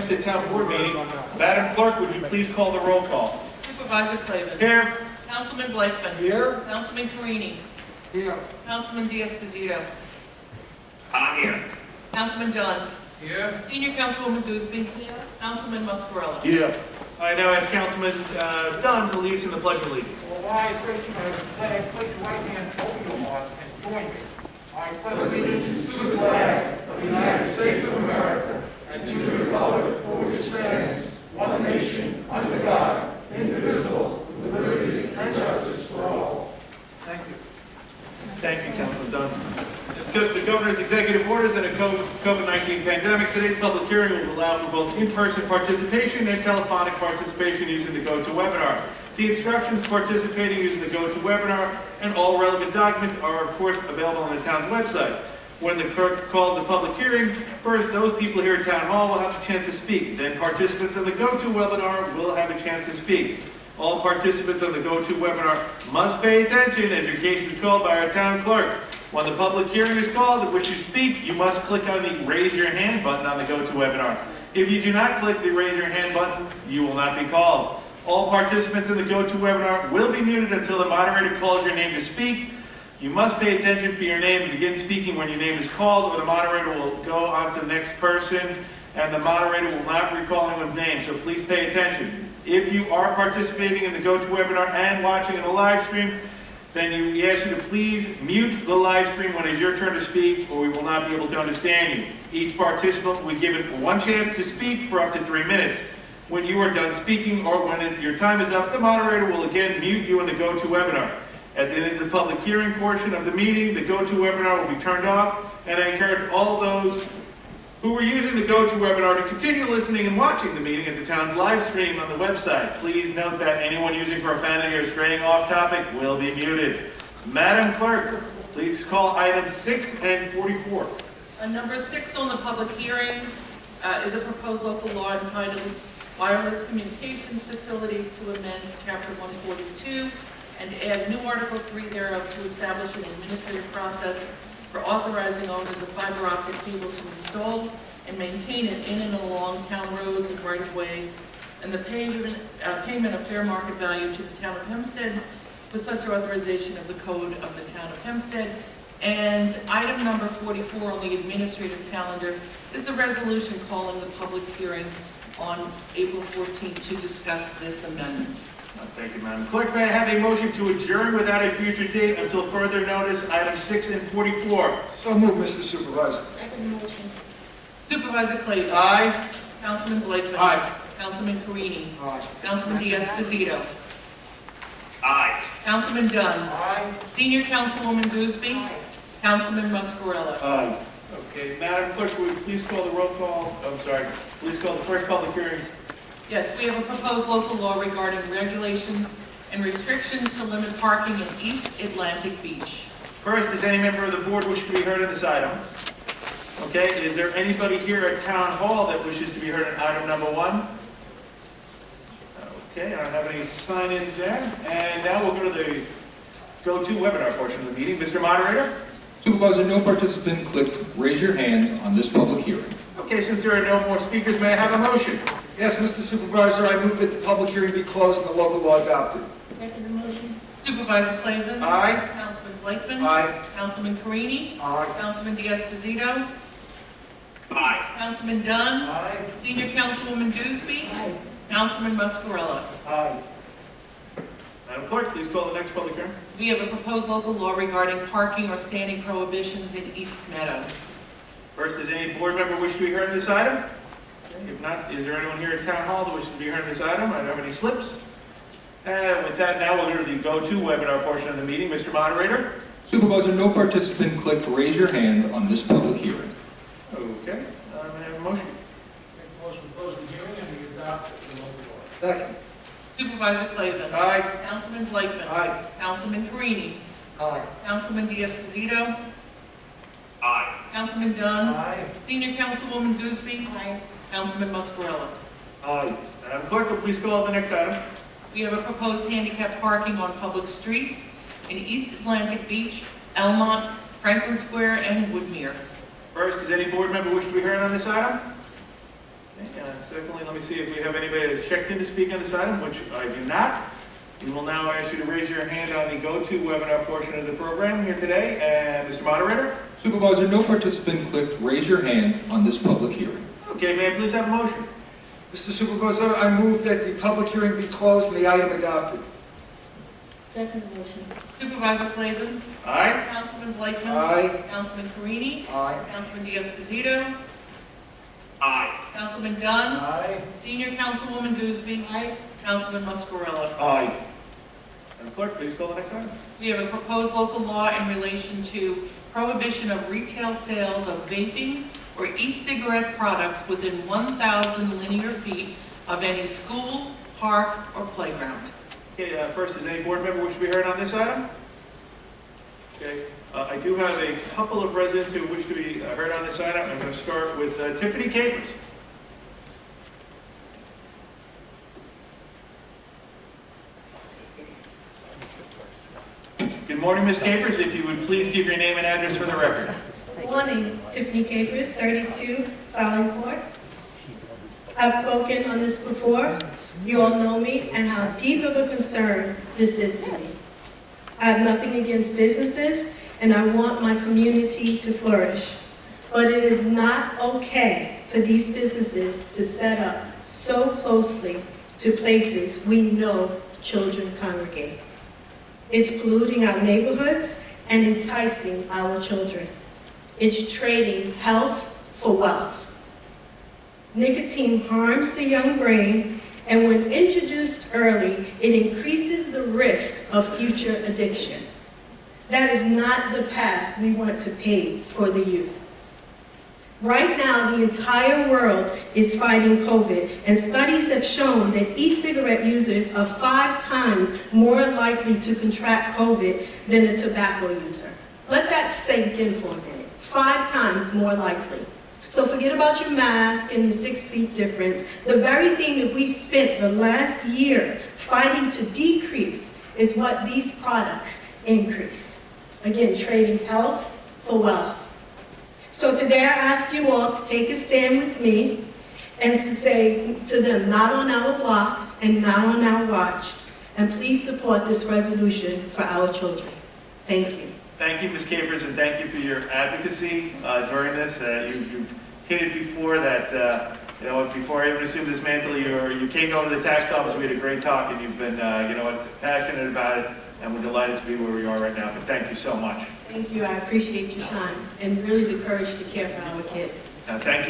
Hempstead Town Board meeting. Madam Clerk, would you please call the roll call? Supervisor Clavin. Here. Councilman Blakeman. Here. Councilman Carini. Here. Councilman Diaz-Pazito. I'm here. Councilman Dunn. Here. Senior Councilwoman Gooseby. Here. Councilman Muscarella. Yeah. I now ask Councilman Dunn to lead us in the Pledge of Allegiance. Well, why is raising my flag, place your right hand over your heart and join me. I pledge allegiance to the flag of the United States of America and to the republic for which it stands, one nation, under God, indivisible, with liberty and justice for all. Thank you. Thank you, Councilman Dunn. Because of the Governor's executive orders and the COVID-19 pandemic, today's public hearing will allow for both in-person participation and telephonic participation using the GoToWebinar. The instructions participating using the GoToWebinar and all relevant documents are, of course, available on the town's website. When the clerk calls a public hearing, first those people here at Town Hall will have a chance to speak. Then participants on the GoToWebinar will have a chance to speak. All participants on the GoToWebinar must pay attention as your case is called by our town clerk. When the public hearing is called and wish you speak, you must click on the Raise Your Hand button on the GoToWebinar. If you do not click the Raise Your Hand button, you will not be called. All participants in the GoToWebinar will be muted until the moderator calls your name to speak. You must pay attention for your name and begin speaking when your name is called, or the moderator will go on to the next person, and the moderator will not recall anyone's name, so please pay attention. If you are participating in the GoToWebinar and watching in the live stream, then we ask you to please mute the live stream when it's your turn to speak, or we will not be able to understand you. Each participant will be given one chance to speak for up to 3 minutes. When you are done speaking or when your time is up, the moderator will again mute you in the GoToWebinar. At the end of the public hearing portion of the meeting, the GoToWebinar will be turned off, and I encourage all those who are using the GoToWebinar to continue listening and watching the meeting at the town's live stream on the website. Please note that anyone using profanity or straying off topic will be muted. Madam Clerk, please call items 6 and 44. Number 6 on the public hearings is a proposed local law entitled Wireless Communications Facilities to amend Chapter 142 and add new Article 3 thereof to establish an administrative process for authorizing owners of fiber optic cable to install and maintain it in and along town roads and right-of-ways, and the payment of fair market value to the town of Hempstead for such authorization of the code of the town of Hempstead. And item number 44 on the administrative calendar is a resolution calling the public hearing on April 14th to discuss this amendment. Thank you, Madam Clerk. May I have a motion to adjourn without a future date until further notice, items 6 and 44? So moved, Mr. Supervisor. Second motion. Supervisor Clayton. Aye. Councilman Blakeman. Aye. Councilman Carini. Aye. Councilman Diaz-Pazito. Aye. Councilman Dunn. Aye. Senior Councilwoman Gooseby. Aye. Councilman Muscarella. Aye. Okay, Madam Clerk, would you please call the roll call? I'm sorry. Please call the first public hearing. Yes, we have a proposed local law regarding regulations and restrictions to limit parking in East Atlantic Beach. First, does any member of the board wish to be heard on this item? Okay, is there anybody here at Town Hall that wishes to be heard on item number 1? Okay, I don't have any sign-ins there. And now we'll go to the GoToWebinar portion of the meeting. Mr. Moderator? Supervisor, no participant clicked raise your hand on this public hearing. Okay, since there are no more speakers, may I have a motion? Yes, Mr. Supervisor, I move that the public hearing be closed and the local law adopted. Second motion. Supervisor Clavin. Aye. Councilman Blakeman. Aye. Councilman Carini. Aye. Councilman Diaz-Pazito. Aye. Councilman Dunn. Aye. Senior Councilwoman Gooseby. Aye. Councilman Muscarella. Aye. Madam Clerk, please call the next public hearing. We have a proposed local law regarding parking or standing prohibitions in East Meadow. First, does any board member wish to be heard on this item? Okay, if not, is there anyone here at Town Hall that wishes to be heard on this item? I don't have any slips. With that, now we'll go to the GoToWebinar portion of the meeting. Mr. Moderator? Supervisor, no participant clicked raise your hand on this public hearing. Okay, may I have a motion? Make a motion to close the hearing and we adopt the local law. Second. Supervisor Clavin. Aye. Councilman Blakeman. Aye. Councilman Carini. Aye. Councilman Diaz-Pazito. Aye. Councilman Dunn. Aye. Senior Councilwoman Gooseby. Aye. Councilman Muscarella. Aye. Madam Clerk, will please call the next item. We have a proposed handicap parking on public streets in East Atlantic Beach, Elmont, Franklin Square, and Woodmere. First, does any board member wish to be heard on this item? Okay, Secondly, let me see if we have anybody that's checked in to speak on this item, which I do not. We will now ask you to raise your hand on the GoToWebinar portion of the program here today. And Mr. Moderator? Supervisor, no participant clicked raise your hand on this public hearing. Okay, may I please have a motion? Mr. Supervisor, I move that the public hearing be closed and the item adopted. Second motion. Supervisor Clavin. Aye. Councilman Blakeman. Aye. Councilman Carini. Aye. Councilman D'Esposito. Aye. Councilman Dunn. Aye. Senior Councilwoman Gooseby. Aye. Councilman Muscarella. Aye. Madam Clerk, please call the next item. We have a proposed local law in relation to prohibition of retail sales of vaping or e-cigarette products within 1,000 linear feet of any school, park, or playground. Okay, first, does any board member wish to be heard on this item? Okay, I do have a couple of residents who wish to be heard on this item. I'm going to start with Tiffany Capers. Good morning, Ms. Capers. If you would please give your name and address for the record. Morning, Tiffany Capers, 32 Fowling Court. I've spoken on this before. You all know me and how deep of a concern this is to me. I have nothing against businesses and I want my community to flourish. But it is not okay for these businesses to set up so closely to places we know children congregate. It's polluting our neighborhoods and enticing our children. It's trading health for wealth. Nicotine harms the young brain, and when introduced early, it increases the risk of future addiction. That is not the path we want to pave for the youth. Right now, the entire world is fighting COVID, and studies have shown that e-cigarette users are 5 times more likely to contract COVID than a tobacco user. Let that sink in for a minute. 5 times more likely. So forget about your mask and your 6 feet difference. The very thing that we've spent the last year fighting to decrease is what these products increase. Again, trading health for wealth. So today I ask you all to take a stand with me and to say to them, not on our block and not on our watch, and please support this resolution for our children. Thank you. Thank you, Ms. Capers, and thank you for your advocacy during this. You've hinted before that, before I even assumed this mantle, you came over to the tax office, we had a great talk, and you've been, passionate about it, and we're delighted to be where we are right now, but thank you so much. Thank you. I appreciate your time and really the courage to care for our kids. Thank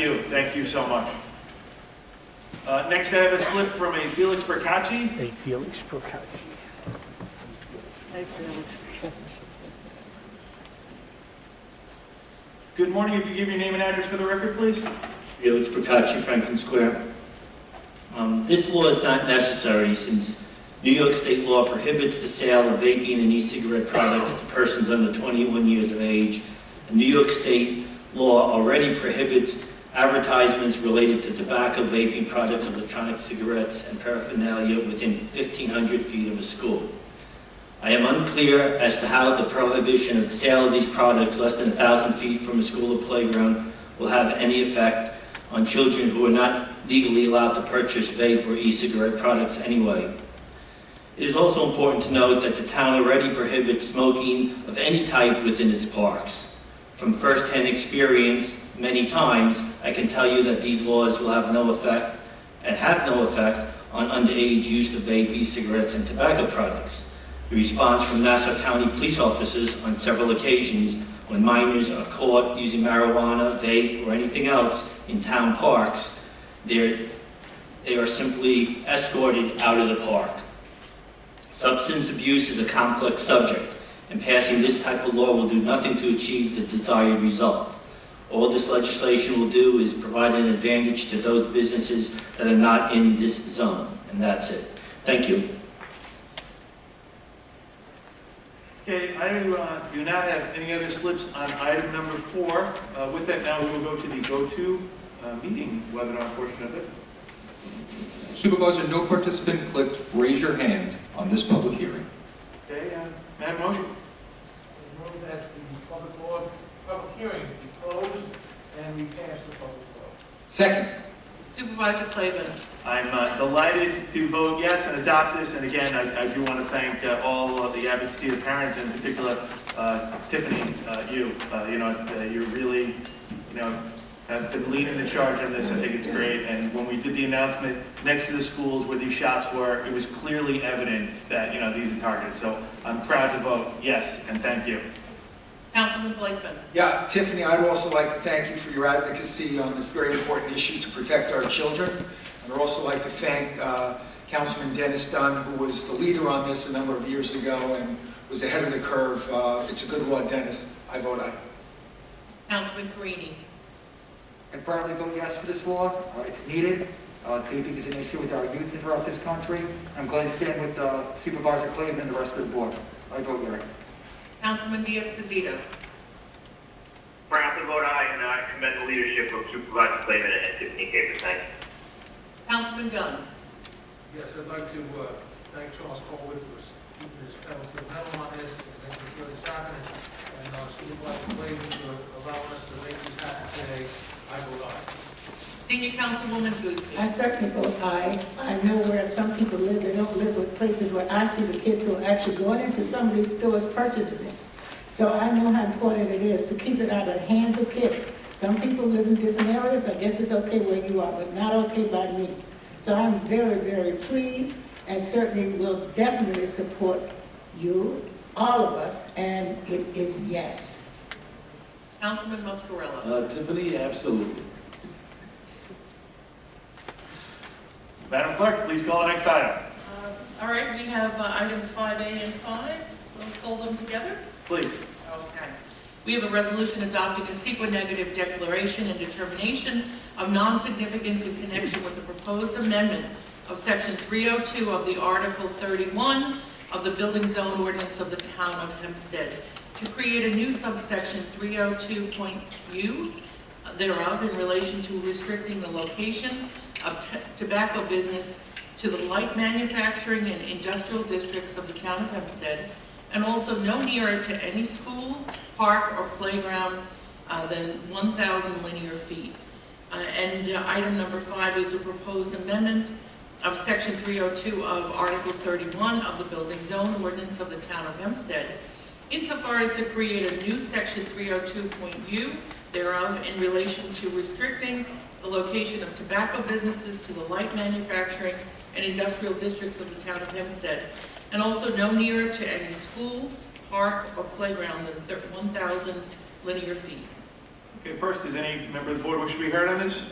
you so much. Next, I have a slip from a Felix Bercacci. A Felix Procacci. Good morning. If you give your name and address for the record, please. Felix Procacci, Franklin Square. This law is not necessary since New York state law prohibits the sale of vaping and e-cigarette products to persons under 21 years of age. And New York state law already prohibits advertisements related to tobacco, vaping products, electronic cigarettes, and paraphernalia within 1,500 feet of a school. I am unclear as to how the prohibition of the sale of these products less than 1,000 feet from a school or playground will have any effect on children who are not legally allowed to purchase vape or e-cigarette products anyway. It is also important to note that the town already prohibits smoking of any type within its parks. From first-hand experience, many times, I can tell you that these laws will have no effect and have no effect on underage use of vape, e-cigarettes, and tobacco products. The response from Nassau County police officers on several occasions when minors are caught using marijuana, vape, or anything else in town parks, they are simply escorted out of the park. Substance abuse is a complex subject, and passing this type of law will do nothing to achieve the desired result. All this legislation will do is provide an advantage to those businesses that are not in this zone, and that's it. Thank you. Okay, I do not have any other slips on item number 4. With that, now we will go to the go-to meeting webinar portion of it. Supervisor, no participant clicked raise your hand on this public hearing. Okay, may I have a motion? I move that the public hearing be closed and we pass the public law. Second. Supervisor Clavin. I'm delighted to vote yes and adopt this, and again, I do want to thank all of the advocacy of parents, in particular Tiffany, you really, have been leading the charge on this. I think it's great, and when we did the announcement next to the schools where these shops were, it was clearly evident that, these are targeted. So I'm proud to vote yes, and thank you. Councilman Blakeman. Yeah, Tiffany, I'd also like to thank you for your advocacy on this very important issue to protect our children. And I'd also like to thank Councilman Dennis Dunn, who was the leader on this a number of years ago and was ahead of the curve. It's a good law, Dennis. I vote aye. Councilman Carini. I proudly vote yes for this law. It's needed. Vaping is an issue with our youth throughout this country. I'm glad to stand with Supervisor Clavin and the rest of the board. I vote yes. Councilman Diaz-Pasito. Proud to vote aye, and I commend the leadership of Supervisor Clavin and Tiffany Capers. Thank you. Councilman Dunn. Yes, I'd like to thank Charles Colwood for keeping this pedal to the metal on this and making sure this happening. And Supervisor Clavin for allowing us to make this happen today. I vote aye. Senior Councilwoman Guzzi. I certainly vote aye. I know where some people live. They don't live with places where I see the kids who are actually going into some of these stores purchasing it. So I know how important it is to keep it out of the hands of kids. Some people live in different areas. I guess it's okay where you are, but not okay by me. So I'm very, very pleased and certainly will definitely support you, all of us, and it is yes. Councilman Muscarella. Tiffany, absolutely. Madam Clerk, please call the next item. All right, we have items 5A and 5. We'll pull them together. Please. Okay. We have a resolution adopting a CEQA negative declaration and determination of non-significance in connection with the proposed amendment of Section 302 of the Article 31 of the Building Zone Ordinance of the Town of Hempstead to create a new subsection 302.u thereof in relation to restricting the location of tobacco business to the light manufacturing and industrial districts of the Town of Hempstead, and also no nearer to any school, park, or playground than 1,000 linear feet. Item number 5 is a proposed amendment of Section 302 of Article 31 of the Building Zone Ordinance of the Town of Hempstead, insofar as to create a new Section 302.u thereof in relation to restricting the location of tobacco businesses to the light manufacturing and industrial districts of the Town of Hempstead, and also no nearer to any school, park, or playground than 1,000 linear feet. Okay, first, does any member of the board wish to be heard on this?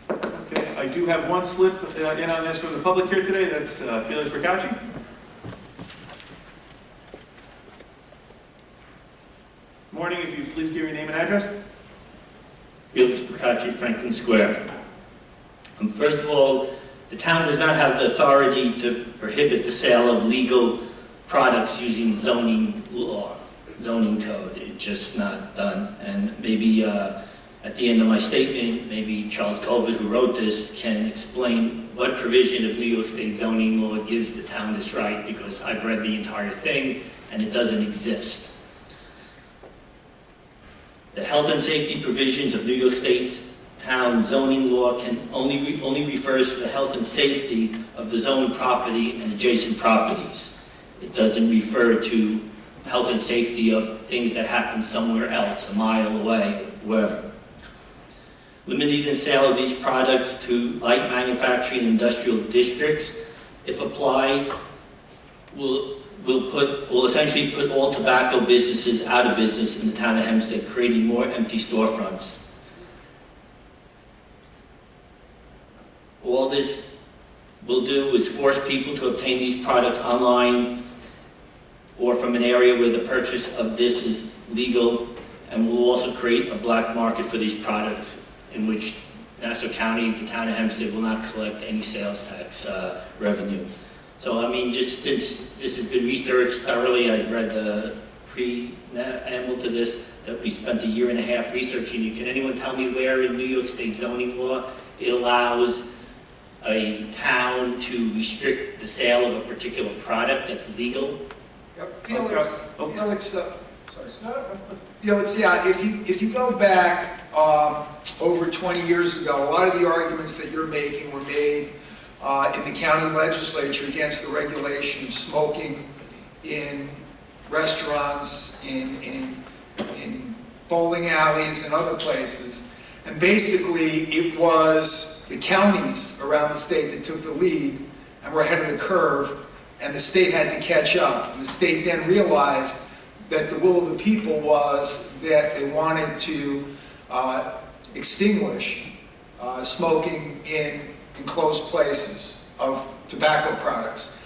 Okay, I do have one slip in on this from the public here today. That's Felix Bercacci. Morning, if you please give your name and address. Felix Bercacci, Franklin Square. First of all, the town does not have the authority to prohibit the sale of legal products using zoning law, zoning code. It's just not done. And maybe at the end of my statement, maybe Charles Colwood, who wrote this, can explain what provision of New York State zoning law gives the town this right, because I've read the entire thing and it doesn't exist. The health and safety provisions of New York State's town zoning law can only refers to the health and safety of the zoned property and adjacent properties. It doesn't refer to health and safety of things that happen somewhere else, a mile away, wherever. Limiting the sale of these products to light manufacturing and industrial districts, if applied, will essentially put all tobacco businesses out of business in the town of Hempstead, creating more empty storefronts. All this will do is force people to obtain these products online or from an area where the purchase of this is legal, and will also create a black market for these products in which Nassau County, the town of Hempstead, will not collect any sales tax revenue. So, I mean, just since this has been researched thoroughly, I've read the preamble to this, that we spent 1.5 years researching it. Can anyone tell me where in New York State zoning law it allows a town to restrict the sale of a particular product that's legal? Felix, yeah, if you go back over 20 years ago, a lot of the arguments that you're making were made in the county legislature against the regulation of smoking in restaurants, in bowling alleys and other places. And basically, it was the counties around the state that took the lead and were ahead of the curve, and the state had to catch up. And the state then realized that the will of the people was that they wanted to extinguish smoking in enclosed places of tobacco products.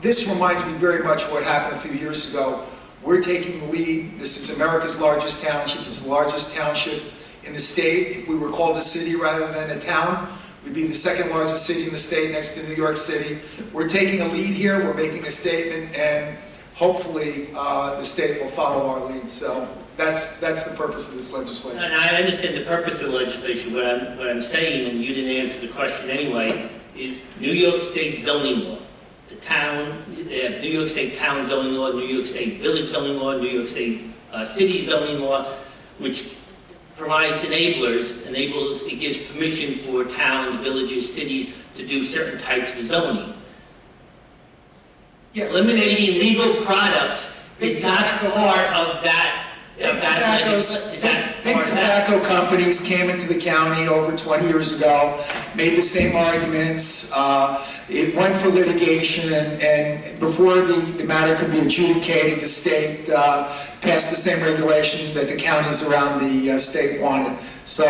This reminds me very much of what happened a few years ago. We're taking the lead. This is America's largest township. It's the largest township in the state. If we were called a city rather than a town, we'd be the second largest city in the state next to New York City. We're taking a lead here. We're making a statement, and hopefully the state will follow our lead. So that's the purpose of this legislation. And I understand the purpose of the legislation. What I'm saying, and you didn't answer the question anyway, is New York State zoning law. The town, they have New York State town zoning law, New York State village zoning law, New York State city zoning law, which provides it gives permission for towns, villages, cities to do certain types of zoning. Yes. Eliminating legal products is not part of that. Big tobacco companies came into the county over 20 years ago, made the same arguments. It went for litigation, and before the matter could be adjudicated, the state passed the same regulation that the counties around the state wanted. So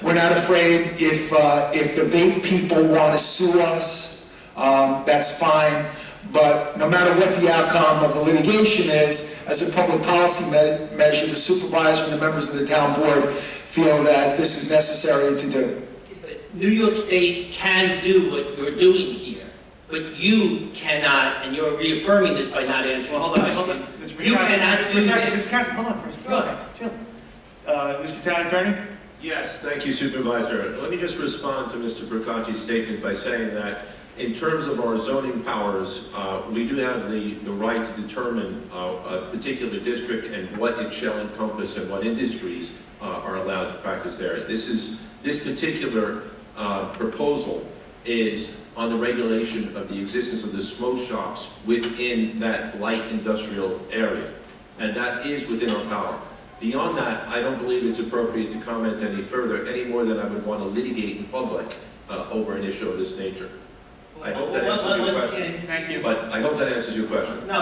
we're not afraid if the vape people want to sue us, that's fine. But no matter what the outcome of the litigation is, as a public policy measure, the supervisor and the members of the town board feel that this is necessary to do. New York State can do what you're doing here, but you cannot, and you're reaffirming this by not answering the question. You cannot do this. Hold on first. Chill. Mr. Town Attorney? Yes, thank you, Supervisor. Let me just respond to Mr. Procacci's statement by saying that in terms of our zoning powers, we do have the right to determine a particular district and what it shall encompass and what industries are allowed to practice there. This particular proposal is on the regulation of the existence of the smoke shops within that light industrial area, and that is within our power. Beyond that, I don't believe it's appropriate to comment any further, any more than I would want to litigate in public over an issue of this nature. I hope that answers your question. Thank you. But I hope that answers your question. No,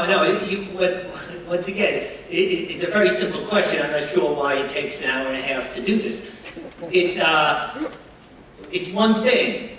once again, it's a very simple question. I'm not sure why it takes an hour and a half to do this. It's one thing.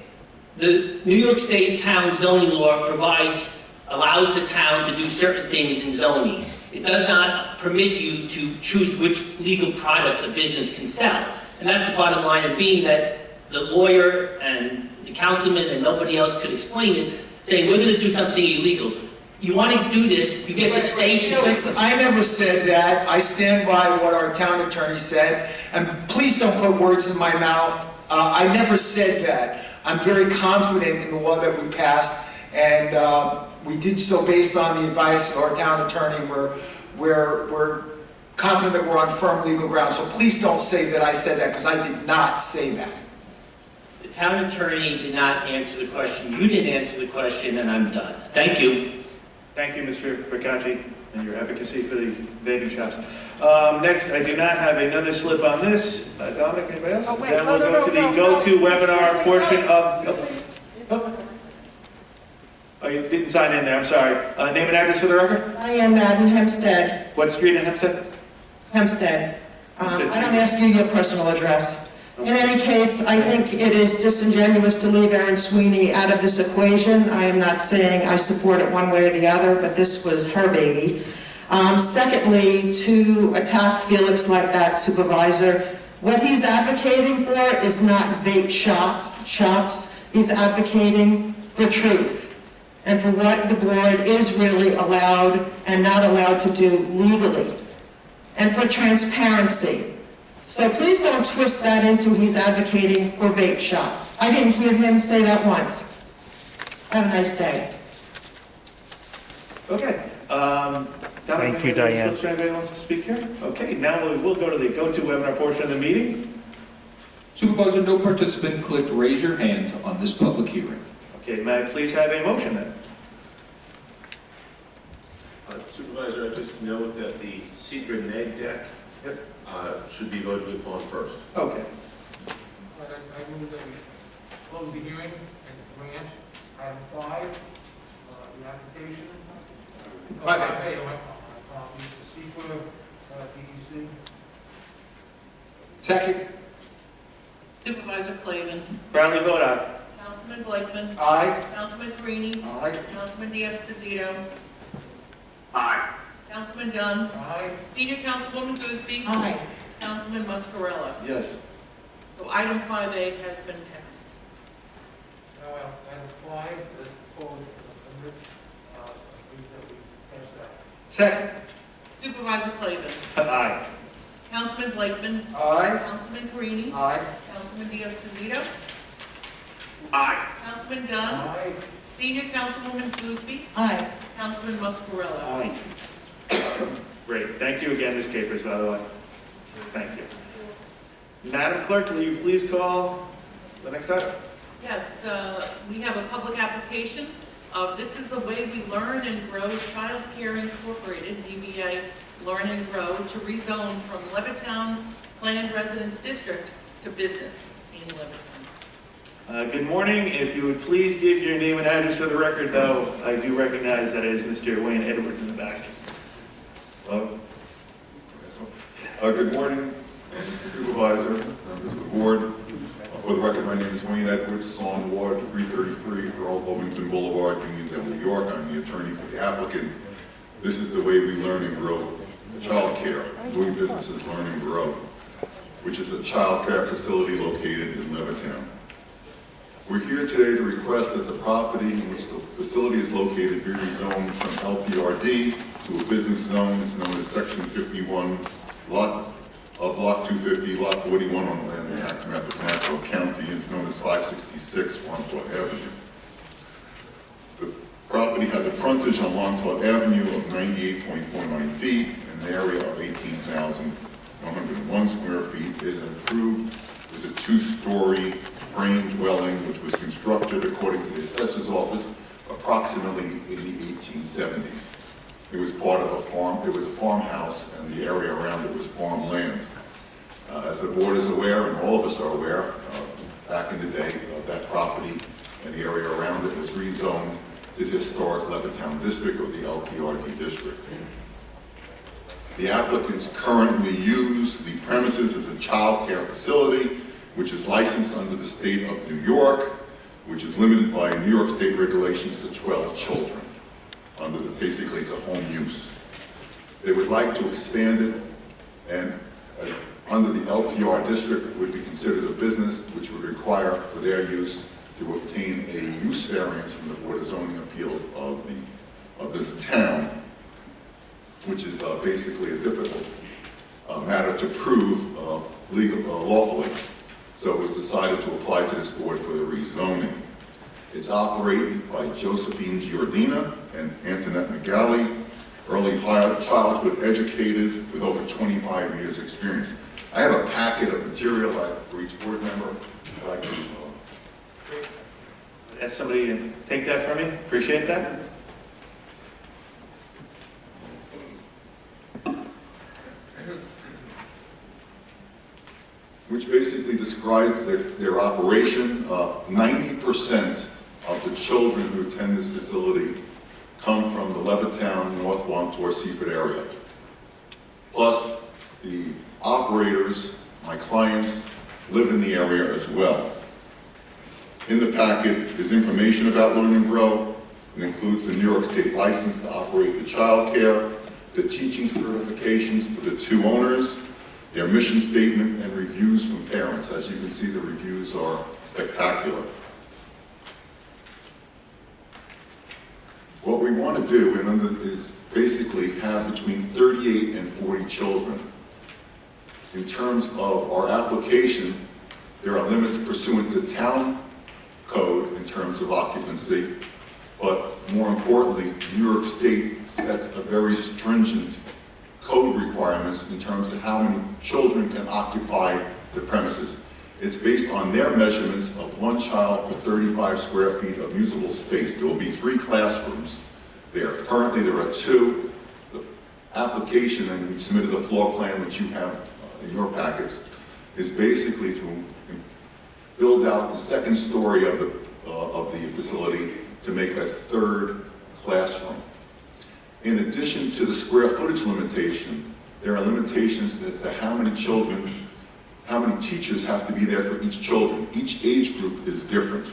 The New York State town zoning law allows the town to do certain things in zoning. It does not permit you to choose which legal products a business can sell. And that's the bottom line of being that the lawyer and the councilman and nobody else could explain it, saying we're going to do something illegal. You want to do this, you get the state. Felix, I never said that. I stand by what our town attorney said. And please don't put words in my mouth. I never said that. I'm very confident in the law that we passed, and we did so based on the advice of our town attorney. We're confident that we're on firm legal ground. So please don't say that I said that, because I did not say that. The town attorney did not answer the question. You didn't answer the question, and I'm done. Thank you. Thank you, Mr. Procacci, and your advocacy for the vaping shops. Next, I do not have another slip on this. Dominic, anybody else? Then we'll go to the go-to webinar portion of... Oh, you didn't sign in there, I'm sorry. Name and address for the record? I am Madden Hempstead. What street in Hempstead? Hempstead. I don't ask you your personal address. In any case, I think it is disingenuous to leave Erin Sweeney out of this equation. I am not saying I support it one way or the other, but this was her baby. Secondly, to attack Felix like that, Supervisor, what he's advocating for is not vape shops. He's advocating for truth and for what the board is really allowed and not allowed to do legally, and for transparency. So please don't twist that into he's advocating for vape shops. I didn't hear him say that once. Have a nice day. Okay. Thank you, Diane. Anybody wants to speak here? Okay, now we'll go to the GoToWebinar portion of the meeting. Supervisor, no participant clicked raise your hand on this public hearing. Okay, may I please have a motion then? Supervisor, I just note that the secret neg deck should be voted upon first. Okay. I move that we close the hearing and grant item 5, the application. The secret DEC. Second. Supervisor Clavin. Brownlee vote aye. Councilman Blakeman. Aye. Councilman Carini. Aye. Councilman Diaz-Pasito. Aye. Councilman Dunn. Aye. Senior Councilwoman Gooseby. Aye. Councilman Muscarella. Yes. So item 5A has been passed. Now, item 5, as proposed amendment, I move that we pass that. Second. Supervisor Clavin. Aye. Councilman Blakeman. Aye. Councilman Carini. Aye. Councilman Diaz-Pasito. Aye. Councilman Dunn. Aye. Senior Councilwoman Gooseby. Aye. Councilman Muscarella. Aye. Great. Thank you again, Ms. Capers, by the way. Thank you. Madam Clerk, will you please call the next item? Yes, we have a public application. This is the Way We Learn and Grow Child Care Incorporated, DBA Learn and Grow, to rezone from Levittown Planned Residence District to business in Levittown. Good morning. If you would please give your name and address for the record, though, I do recognize that it is Mr. Wayne Edwards in the back. Hello? Good morning, Mr. Supervisor, members of the board. For the record, my name is Wayne Edwards, Song Ward 333, Earl Bovington Boulevard, Unionville, New York. I'm the attorney for the applicant. This is the Way We Learn and Grow Child Care, doing business as Learn and Grow, which is a child care facility located in Levittown. We're here today to request that the property in which the facility is located be rezoned from LPRD to a business zone. It's known as Section 51, Block 250, Lot 41 on the land tax map of Nassau County. It's known as 566 Montauk Avenue. The property has a frontage on Montauk Avenue of 98.49 feet and an area of 18,101 square feet. It is improved with a 2-story frame dwelling which was constructed, according to the assessor's office, approximately in the 1870s. It was part of a farm, it was a farmhouse, and the area around it was farmland. As the board is aware, and all of us are aware, back in the day, that property and the area around it was rezoned to the historic Levittown district, or the LPRD district. The applicants currently use the premises as a child care facility, which is licensed under the state of New York, which is limited by New York state regulations to 12 children. Basically, it's a home use. They would like to expand it, and under the LPR district, it would be considered a business, which would require for their use to obtain a use variance from the Board of Zoning Appeals of this town, which is basically a difficult matter to prove lawfully. So it was decided to apply to this board for the rezoning. It's operated by Josephine Giordina and Antoinette McGalley, early childhood educators with over 25 years experience. I have a packet of material for each board member. I'd like to ask somebody to take that from me. Appreciate that. Which basically describes their operation. 90% of the children who attend this facility come from the Levittown, North Wantor, Seaford area. Plus, the operators, my clients, live in the area as well. In the packet is information about Learn and Grow. It includes the New York State license to operate the child care, the teaching certifications for the 2 owners, their mission statement, and reviews from parents. As you can see, the reviews are spectacular. What we want to do is basically have between 38 and 40 children. In terms of our application, there are limits pursuant to town code in terms of occupancy, but more importantly, New York State sets a very stringent code requirements in terms of how many children can occupy the premises. It's based on their measurements of 1 child per 35 square feet of usable space. There will be 3 classrooms there. Currently, there are 2. The application, and we've submitted a floor plan which you have in your packets, is basically to build out the 2nd story of the facility to make a 3rd classroom. In addition to the square footage limitation, there are limitations as to how many children, how many teachers have to be there for each children. Each age group is different.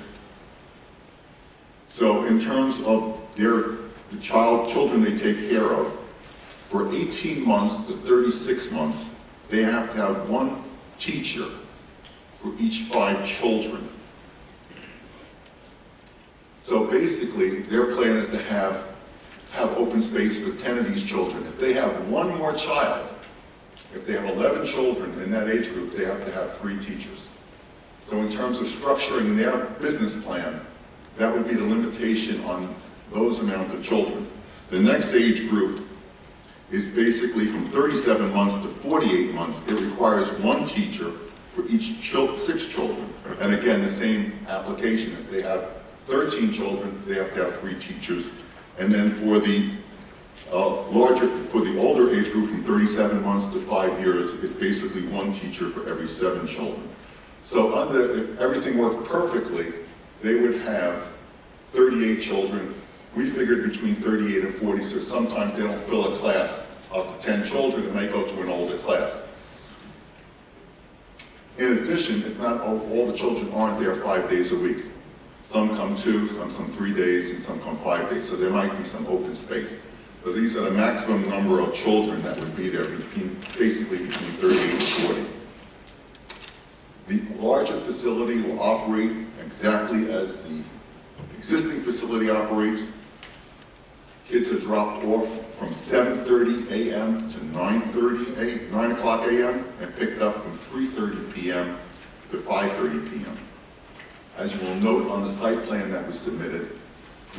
So in terms of the children they take care of, for 18 months to 36 months, they have to have 1 teacher for each 5 children. So basically, their plan is to have open space for 10 of these children. If they have 1 more child, if they have 11 children in that age group, they have to have 3 teachers. So in terms of structuring their business plan, that would be the limitation on those amount of children. The next age group is basically from 37 months to 48 months. It requires 1 teacher for each 6 children. And again, the same application. If they have 13 children, they have to have 3 teachers. And then for the older age group from 37 months to 5 years, it's basically 1 teacher for every 7 children. So if everything worked perfectly, they would have 38 children. We figured between 38 and 40, so sometimes they don't fill a class up to 10 children. It may go to an older class. In addition, it's not all the children aren't there 5 days a week. Some come 2, some 3 days, and some come 5 days. So there might be some open space. So these are the maximum number of children that would be there, basically between 38 and 40. The larger facility will operate exactly as the existing facility operates. Kids are dropped off from 7:30 a.m. to 9 o'clock a.m. and picked up from 3:30 p.m. to 5:30 p.m. As you will note on the site plan that was submitted,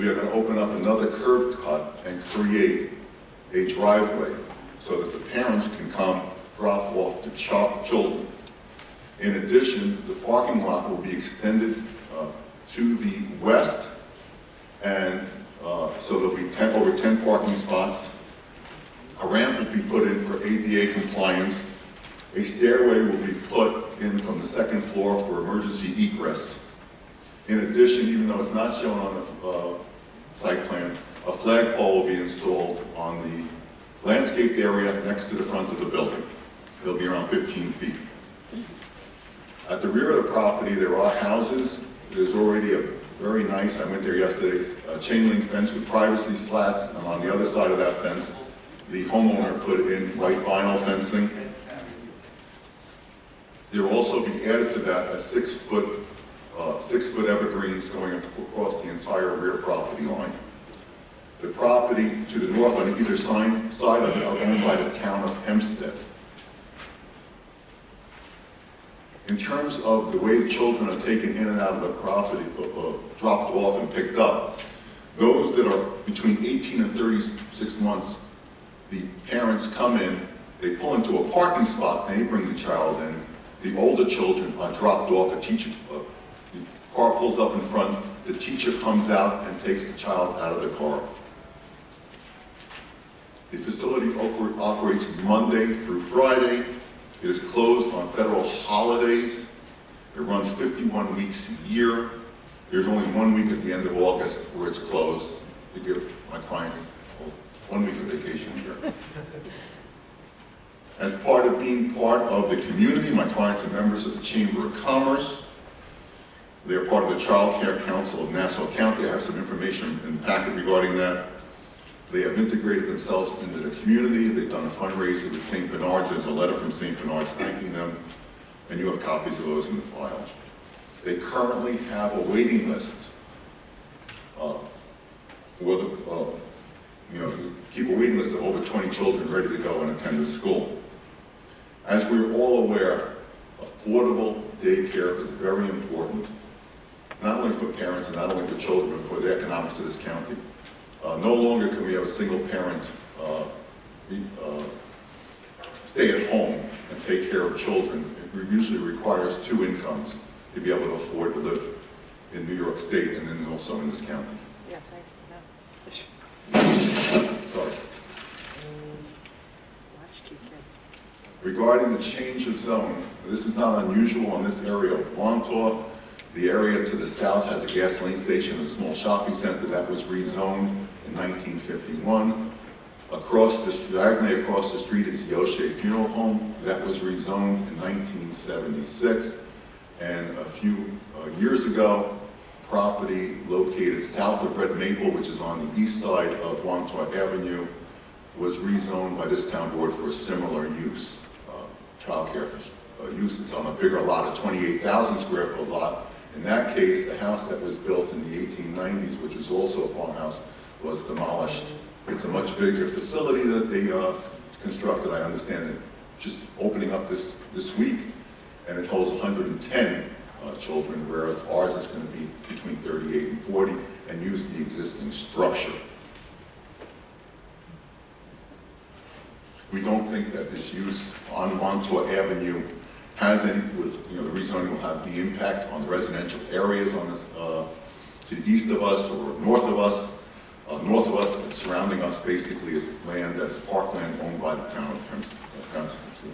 we are going to open up another curb cut and create a driveway so that the parents can come drop off the children. In addition, the parking lot will be extended to the west, and so there'll be over 10 parking spots. A ramp will be put in for ADA compliance. A stairway will be put in from the 2nd floor for emergency egress. In addition, even though it's not shown on the site plan, a flagpole will be installed on the landscaped area next to the front of the building. It'll be around 15 feet. At the rear of the property, there are houses. There's already a very nice, I went there yesterday, chain link fence with privacy slats, and on the other side of that fence, the homeowner put in white vinyl fencing. There will also be added to that a 6-foot evergreens going across the entire rear property line. The property to the north on either side of it are owned by the town of Hempstead. In terms of the way children are taken in and out of the property, dropped off and picked up, those that are between 18 and 36 months, the parents come in, they pull into a parking spot, and they bring the child in. The older children are dropped off, the car pulls up in front, the teacher comes out and takes the child out of the car. The facility operates Monday through Friday. It is closed on federal holidays. It runs 51 weeks a year. There's only 1 week at the end of August where it's closed to give my clients 1 week of vacation a year. As part of being part of the community, my clients are members of the Chamber of Commerce. They're part of the Child Care Council of Nassau County. I have some information in the packet regarding that. They have integrated themselves into the community. They've done a fundraiser with St. Bernard's. There's a letter from St. Bernard's thanking them, and you have copies of those in the file. They currently have a waiting list keep a waiting list of over 20 children ready to go and attend the school. As we're all aware, affordable daycare is very important not only for parents and not only for children, but for the economics of this county. No longer can we have a single parent stay at home and take care of children. It usually requires 2 incomes to be able to afford to live in New York State and then also in this county. Yeah, thanks. Sorry. Regarding the change of zone, this is not unusual in this area of Wantagh. The area to the south has a gasoline station and a small shopping center that was rezoned in 1951. Diagonally across the street is the O'Shea Funeral Home that was rezoned in 1976. And a few years ago, property located south of Red Maple, which is on the east side of Wantagh Avenue, was rezoned by this town board for a similar use, childcare use. It's on a bigger lot, a 28,000 square foot lot. In that case, the house that was built in the 1890s, which was also a farmhouse, was demolished. It's a much bigger facility that they constructed, I understand it, just opening up this week, and it holds 110 children, whereas ours is going to be between 38 and 40, and use the existing structure. We don't think that this use on Wantagh Avenue has any, the rezoning will have any impact on the residential areas on this, to the east of us or north of us. North of us and surrounding us basically is land that is parkland owned by the town of Hempstead.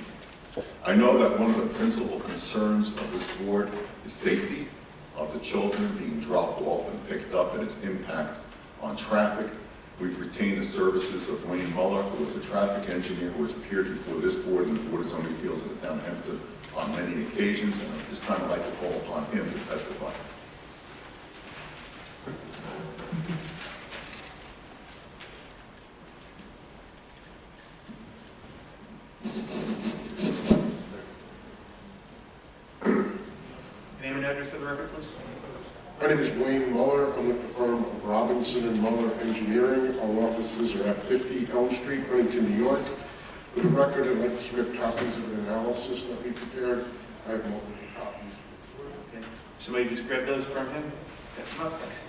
I know that one of the principal concerns of this board is safety of the children being dropped off and picked up and its impact on traffic. We've retained the services of Wayne Muller, who is a traffic engineer who has appeared before this board and the Board of Zoning Appeals of the town of Hempstead on many occasions, and at this time I'd like to call upon him to testify. Name and address for the record, please. My name is Wayne Muller. I'm with the firm of Robinson and Muller Engineering. Our offices are at 50 Elm Street, Huntington, New York. For the record, I'd like to submit copies of an analysis that we prepared. I have multiple copies. Okay. Somebody just grab those from him. Pass them up, thanks.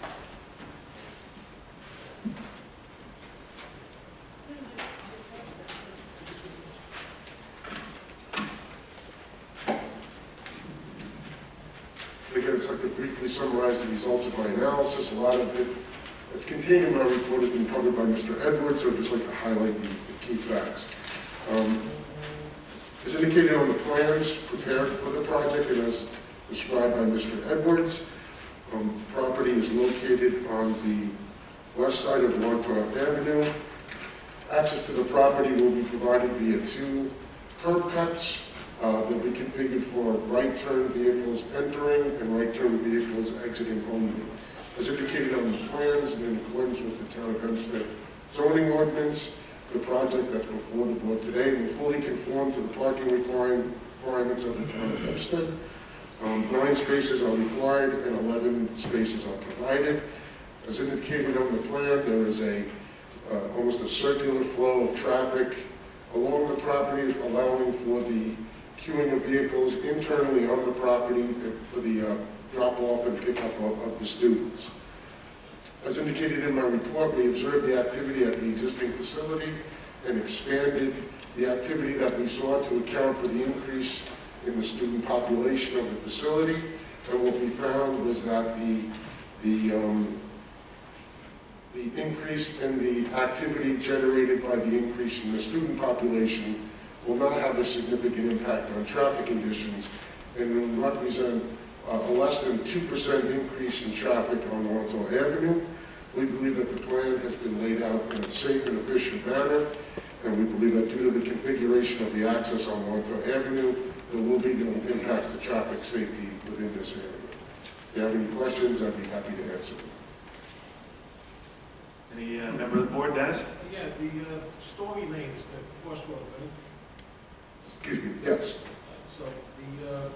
Again, I'd like to briefly summarize the results of my analysis. A lot of it that's contained in my report has been covered by Mr. Edwards, so I'd just like to highlight the key facts. As indicated on the plans prepared for the project and as described by Mr. Edwards, property is located on the west side of Wantagh Avenue. Access to the property will be provided via 2 curb cuts. They'll be configured for right turn vehicles entering and right turn vehicles exiting only. As indicated on the plans and in accordance with the Town of Hempstead zoning ordinance, the project that's before the board today will fully conform to the parking requirements of the Town of Hempstead. 9 spaces are required and 11 spaces are provided. As indicated on the plan, there is almost a circular flow of traffic along the property, allowing for the queuing of vehicles internally on the property for the drop-off and pickup of the students. As indicated in my report, we observed the activity at the existing facility and expanded the activity that we saw to account for the increase in the student population of the facility. And what we found was that the increase in the activity generated by the increase in the student population will not have a significant impact on traffic conditions and will represent a less than 2% increase in traffic on Wantagh Avenue. We believe that the plan has been laid out in a safe and efficient manner, and we believe that due to the configuration of the access on Wantagh Avenue, there will be no impacts to traffic safety within this area. If you have any questions, I'd be happy to answer them. Any member of the board, Dennis? Yeah, the Story Lane is the crossroad, right? Excuse me, yes. So the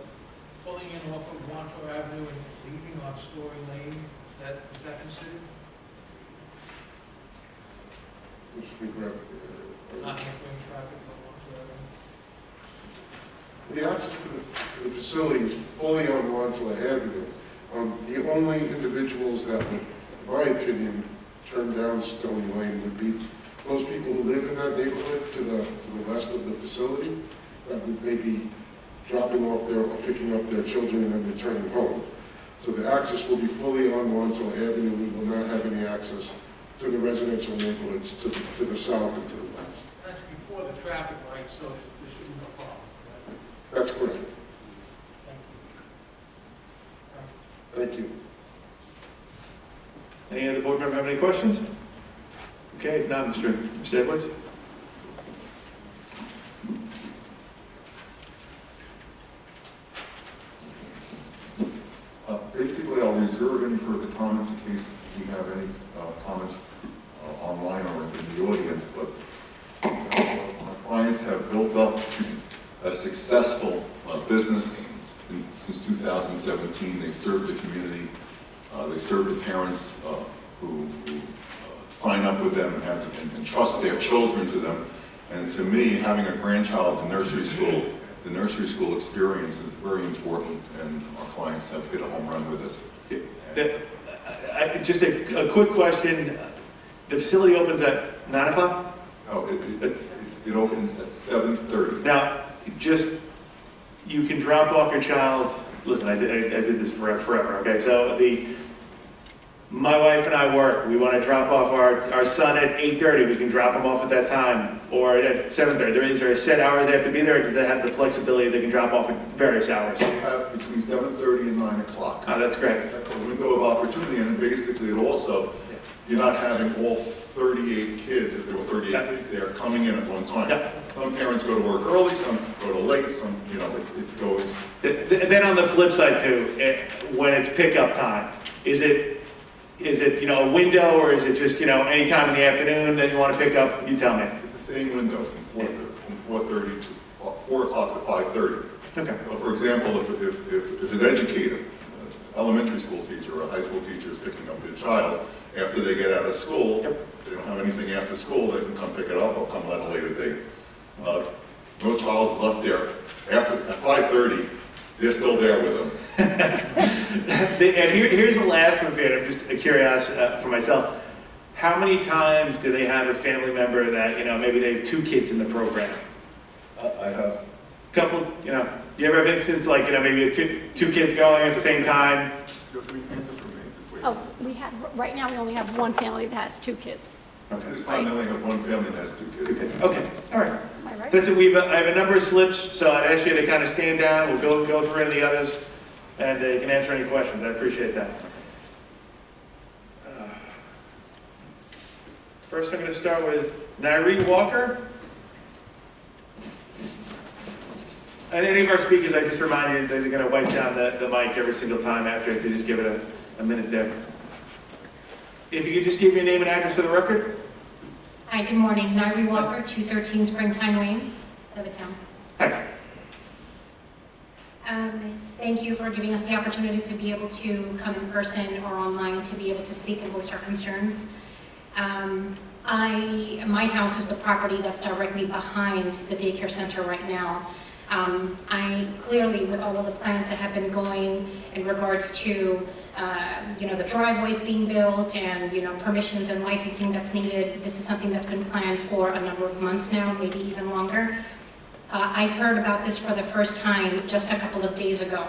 pulling in off of Wantagh Avenue and leaving on Story Lane, is that considered? Just regrab Not entering traffic on Wantagh Avenue? The access to the facility is fully on Wantagh Avenue. The only individuals that would, in my opinion, turn down Stony Lane would be those people who live in that neighborhood to the west of the facility that would maybe dropping off their or picking up their children and then returning home. So the access will be fully on Montauk Avenue. We will not have any access to the residential neighborhoods to the south and to the west. That's before the traffic light, so there should be no problem. That's correct. Thank you. Any other board member have any questions? Okay, if not, Mr. Edwards? Basically, I'll reserve any further comments in case we have any comments online or in the audience, but my clients have built up a successful business since 2017. They've served the community. They've served the parents who sign up with them and trust their children to them. And to me, having a grandchild in nursery school, the nursery school experience is very important, and our clients have hit a home run with this. Just a quick question. The facility opens at 9 o'clock? Oh, it opens at 7:30. Now, you can drop off your child. Listen, I did this forever, okay? So my wife and I work. We want to drop off our son at 8:30. We can drop him off at that time, or at 7:30. Is there a set hours they have to be there, or does that have the flexibility they can drop off at various hours? We have between 7:30 and 9 o'clock. Oh, that's great. That's a window of opportunity, and basically it also, you're not having all 38 kids, if there were 38 kids there, coming in at one time. Yep. Some parents go to work early, some go to late, some, it goes. Then on the flip side too, when it's pickup time, is it a window, or is it just any time in the afternoon that you want to pick up? You tell me. It's the same window from 4:30 to 4 o'clock to 5:30. Okay. So for example, if an educator, elementary school teacher or a high school teacher is picking up their child after they get out of school, they don't have anything after school, they can come pick it up or come at a later date. No child is left there at 5:30. They're still there with them. And here's the last one, Van. I'm just curious for myself. How many times do they have a family member that, maybe they have 2 kids in the program? I have. Couple, you ever have instances like, maybe two kids going at the same time? Oh, right now we only have one family that has 2 kids. Okay. This time they only have one family that has 2 kids. 2 kids. Okay, all right. Am I right? That's it. I have a number of slips, so I'd ask you to kind of stand down. We'll go through any of the others, and you can answer any questions. I appreciate that. First, I'm going to start with Nairee Walker. And any of our speakers, I just remind you that they're going to wipe down the mic every single time after, if you just give it a minute there. If you could just give your name and address for the record. Hi, good morning. Nairee Walker, 213 Springtime Lane, Levittown. Hi. Thank you for giving us the opportunity to be able to come in person or online to be able to speak and voice our concerns. My house is the property that's directly behind the daycare center right now. I clearly, with all of the plans that have been going in regards to, the driveways being built and, permissions and licensing that's needed, this is something that's been planned for a number of months now, maybe even longer. I heard about this for the first time just a couple of days ago.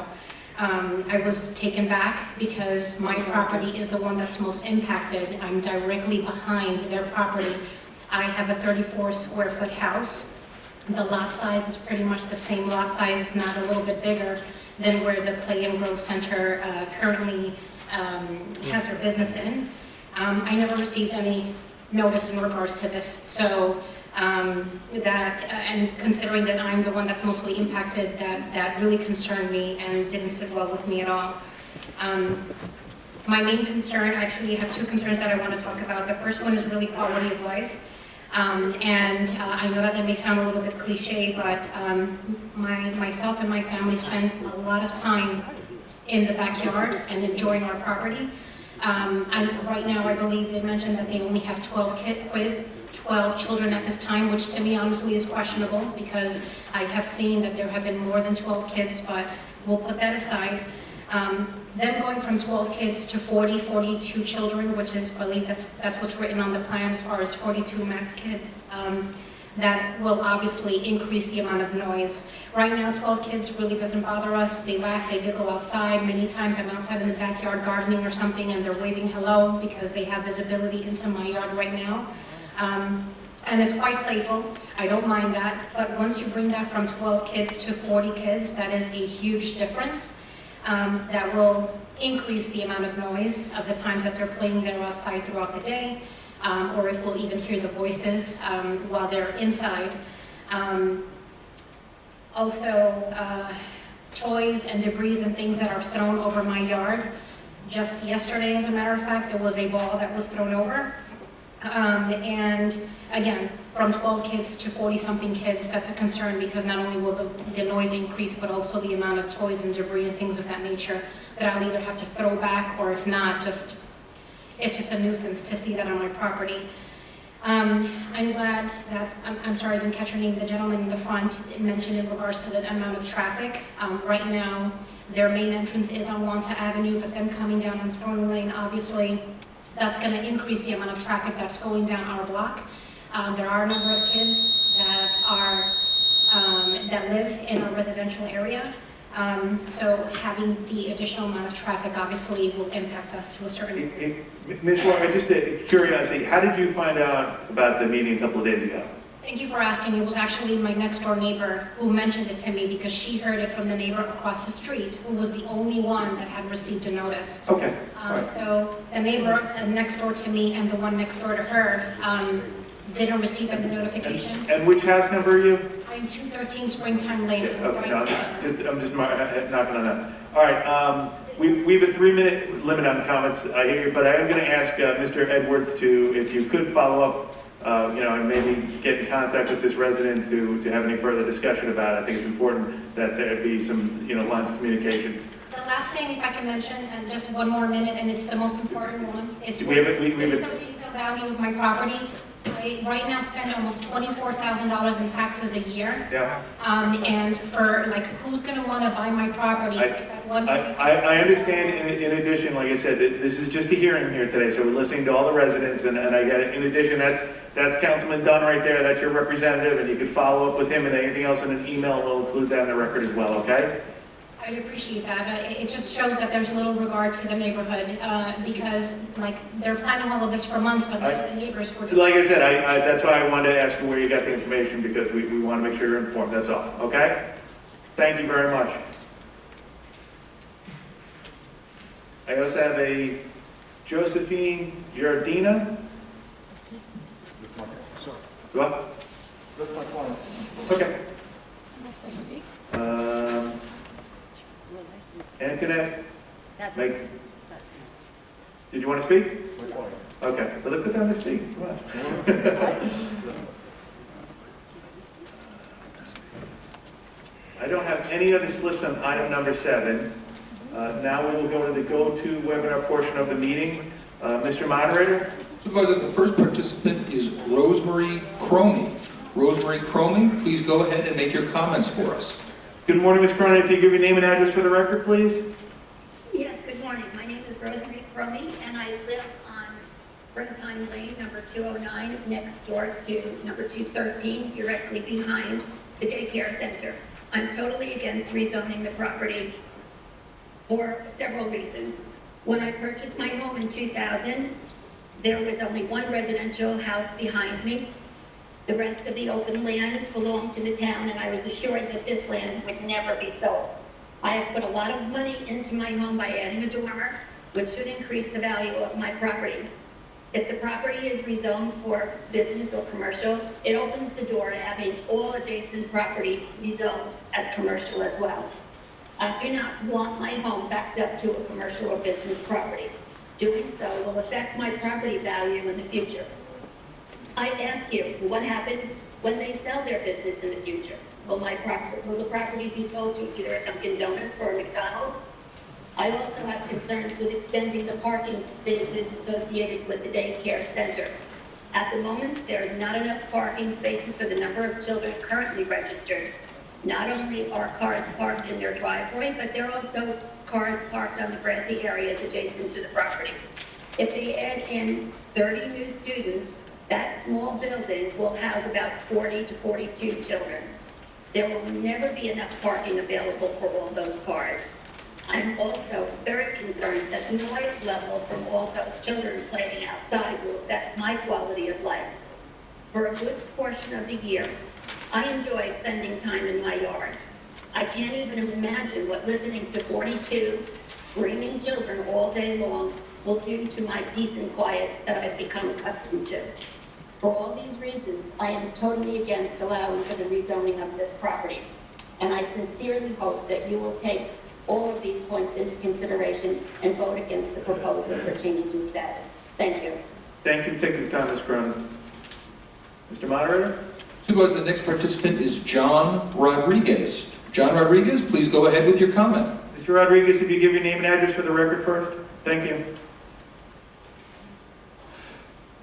I was taken back because my property is the one that's most impacted. I'm directly behind their property. I have a 34 square foot house. The lot size is pretty much the same lot size, if not a little bit bigger, than where the Play and Grow Center currently has their business in. I never received any notice in regards to this, so and considering that I'm the one that's mostly impacted, that really concerned me and didn't sit well with me at all. My main concern, I actually have 2 concerns that I want to talk about. The first one is really quality of life. I know that may sound a little bit cliche, but myself and my family spend a lot of time in the backyard and enjoying our property. And right now, I believe they mentioned that they only have 12 children at this time, which to me honestly is questionable because I have seen that there have been more than 12 kids, but we'll put that aside. Them going from 12 kids to 40, 42 children, which is, I believe that's what's written on the plan as far as 42 max kids, that will obviously increase the amount of noise. Right now, 12 kids really doesn't bother us. They laugh, they giggle outside. Many times I'm outside in the backyard gardening or something and they're waving hello because they have visibility into my yard right now. And it's quite playful. I don't mind that. But once you bring that from 12 kids to 40 kids, that is a huge difference. That will increase the amount of noise of the times that they're playing there outside throughout the day, or if we'll even hear the voices while they're inside. Also, toys and debris and things that are thrown over my yard. Just yesterday, as a matter of fact, there was a ball that was thrown over. And again, from 12 kids to 40-something kids, that's a concern because not only will the noise increase, but also the amount of toys and debris and things of that nature that I'll either have to throw back or if not, it's just a nuisance to see that on my property. I'm glad that, I'm sorry I didn't catch your name, the gentleman in the front mentioned in regards to the amount of traffic. Right now, their main entrance is on Wanta Avenue, but them coming down on Stormy Lane, obviously, that's going to increase the amount of traffic that's going down our block. There are a number of kids that that live in our residential area. So having the additional amount of traffic obviously will impact us to a certain... Ms. Walker, just a curiosity, how did you find out about the meeting a couple of days ago? Thank you for asking. It was actually my next door neighbor who mentioned it to me because she heard it from the neighbor across the street who was the only one that had received a notice. Okay. Right. So the neighbor next door to me and the one next door to her didn't receive any notification. And which house number are you? I'm 213 Springtime Lane. Yeah, okay, no, I'm just knocking on that. All right, we have a 3-minute limit on comments here, but I am going to ask Mr. Edwards to, if you could follow up, and maybe get in contact with this resident to have any further discussion about it. I think it's important that there be some, lines of communications. The last thing, if I can mention, and just one more minute, and it's the most important one. It's we the resale value of my property. I right now spend almost $24,000 in taxes a year. Yeah. And for who's going to want to buy my property? I understand. In addition, like I said, this is just a hearing here today, so we're listening to all the residents, and I get it. In addition, that's Councilman Dunn right there. That's your representative, and you can follow up with him and anything else in an email. We'll include that in the record as well. Okay. I appreciate that. It just shows that there's little regard to the neighborhood because, they're planning all of this for months, but the neighbors were... Like I said, that's why I wanted to ask you where you got the information because we want to make sure you're informed. That's all. Okay? Thank you very much. I also have a Josephine Giardina. What? Okay. Antoinette, did you want to speak? Okay, well, then put down the speak. Come on. I don't have any other slips on item number 7. Now we will go to the go-to webinar portion of the meeting. Mr. Moderator? Supervisor, the first participant is Rosemary Cromie. Rosemary Cromie, please go ahead and make your comments for us. Good morning, Ms. Cronin. If you give your name and address for the record, please. Yes, good morning. My name is Rosemary Cromie, and I live on Springtime Lane, number 209, next door to number 213, directly behind the daycare center. I'm totally against rezoning the property for several reasons. When I purchased my home in 2000, there was only one residential house behind me. The rest of the open land belonged to the town, and I was assured that this land would never be sold. I have put a lot of money into my home by adding a dormer, which should increase the value of my property. If the property is rezoned for business or commercial, it opens the door to having all adjacent property rezoned as commercial as well. I do not want my home backed up to a commercial or business property. Doing so will affect my property value in the future. I ask you, what happens when they sell their business in the future? Will the property be sold to either a Dunkin' Donuts or a McDonald's? I also have concerns with extending the parking spaces associated with the daycare center. At the moment, there is not enough parking spaces for the number of children currently registered. Not only are cars parked in their driveway, but there are also cars parked on the grassy areas adjacent to the property. If they add in 30 new students, that small building will house about 40 to 42 children. There will never be enough parking available for all those cars. I'm also very concerned that the noise level from all those children playing outside will affect my quality of life. For a good portion of the year, I enjoy spending time in my yard. I can't even imagine what listening to 42 screaming children all day long will do to my peace and quiet that I've become accustomed to. For all these reasons, I am totally against allowing for the rezoning of this property, and I sincerely hope that you will take all of these points into consideration and vote against the proposal for changing status. Thank you. Thank you for taking the time, Ms. Cronin. Mr. Moderator? Supervisor, the next participant is John Rodriguez. John Rodriguez, please go ahead with your comment. Mr. Rodriguez, if you give your name and address for the record first. Thank you.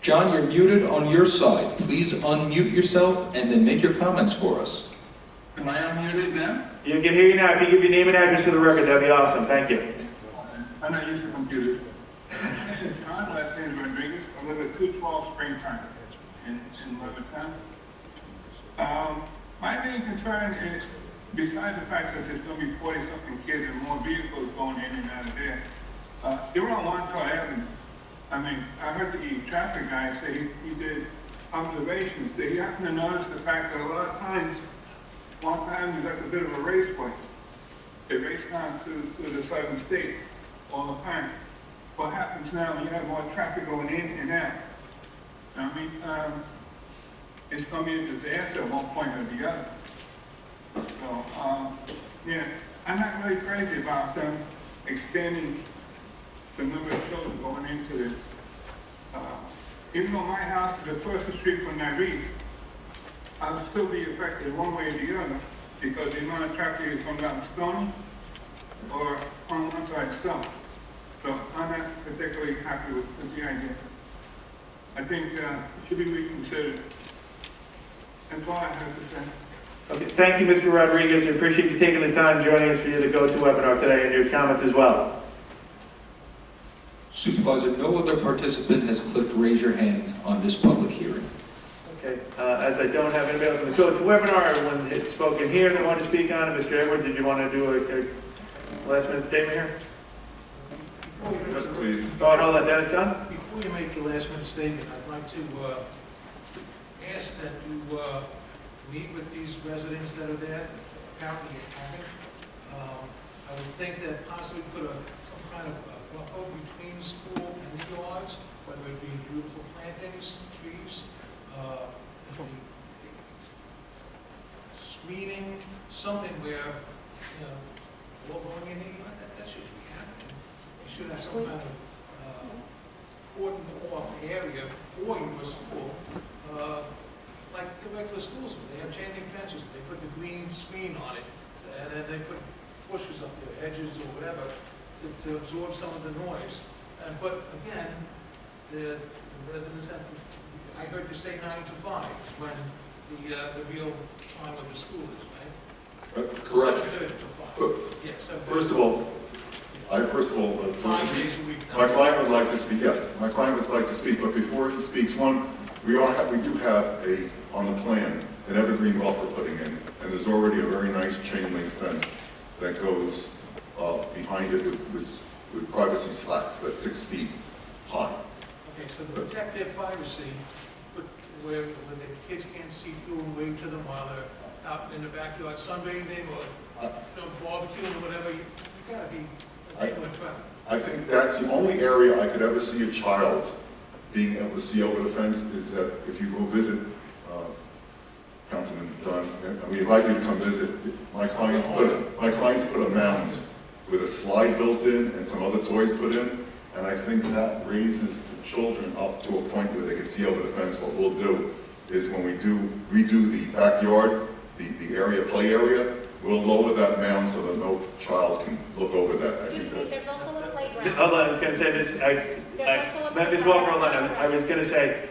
John, you're muted on your side. Please unmute yourself and then make your comments for us. Am I unmuted now? You can hear you now. If you give your name and address for the record, that'd be awesome. Thank you. I'm not used to computers. John, last name is Rodriguez. I live at 212 Springtime in Levittown. My main concern is, besides the fact that there's going to be 40-something kids and more vehicles going in and out of there, you're on One-Car Avenue. I mean, I heard the traffic guy say he did observations. That he happened to notice the fact that a lot of times, one time is like a bit of a raceway. They race down to the southern state all the time. What happens now when you have more traffic going in and out? I mean, it's going to be a disaster at one point or the other. So, yeah, I'm not really crazy about them expanding the number of children going into this. Even though my house is across the street from Nareed, I'll still be affected one way or the other because the amount of traffic is coming down Stony or on one side Stone. So I'm not particularly happy with the idea. I think it should be reconsidered. That's all I have to say. Okay, thank you, Mr. Rodriguez. I appreciate you taking the time joining us for the go-to webinar today and your comments as well. Supervisor, no other participant has clicked raise your hand on this public hearing. Okay, as I don't have anybody else on the go-to webinar, everyone had spoken here that wanted to speak on it. Mr. Edwards, did you want to do a last-minute statement here? Yes, please. Oh, and hold on, Dennis Dunn? Before you make your last-minute statement, I'd like to ask that you meet with these residents that are there. Apparently you haven't. I would think that possibly put some kind of buffer between the school and the yards, whether it be beautiful plantings, trees, screening, something where, you know, all going in the yard, that shouldn't be happening. You should have some kind of cordon off area for your school, like the regular schools do. They have chain link fences, they put the green screen on it, and then they put bushes up there, hedges or whatever, to absorb some of the noise. But again, the residents have, I heard you say 9 to 5 is when the real time of the school is, right? Correct. 7:30 to 5. Yes. First of all, 5 days a week. my client would like to speak, yes, my client would like to speak, but before he speaks, we do have on the plan, an evergreen buffer putting in, and there's already a very nice chain link fence that goes behind it with privacy slats that's 6 feet high. Okay, so to protect their privacy, where the kids can't see through and wave to them while they're out in the backyard sunbathing or barbecuing or whatever, you gotta be able to travel. I think that's the only area I could ever see a child being able to see over the fence is that if you go visit Councilman Dunn, and we invite you to come visit, my clients put a mound with a slide built in and some other toys put in, and I think that raises the children up to a point where they can see over the fence. What we'll do is when we redo the backyard, the area, play area, we'll lower that mound so that no child can look over that. Excuse me, there's also a playground. Hold on, I was going to say this. Ms. Walker, hold on. I was going to say,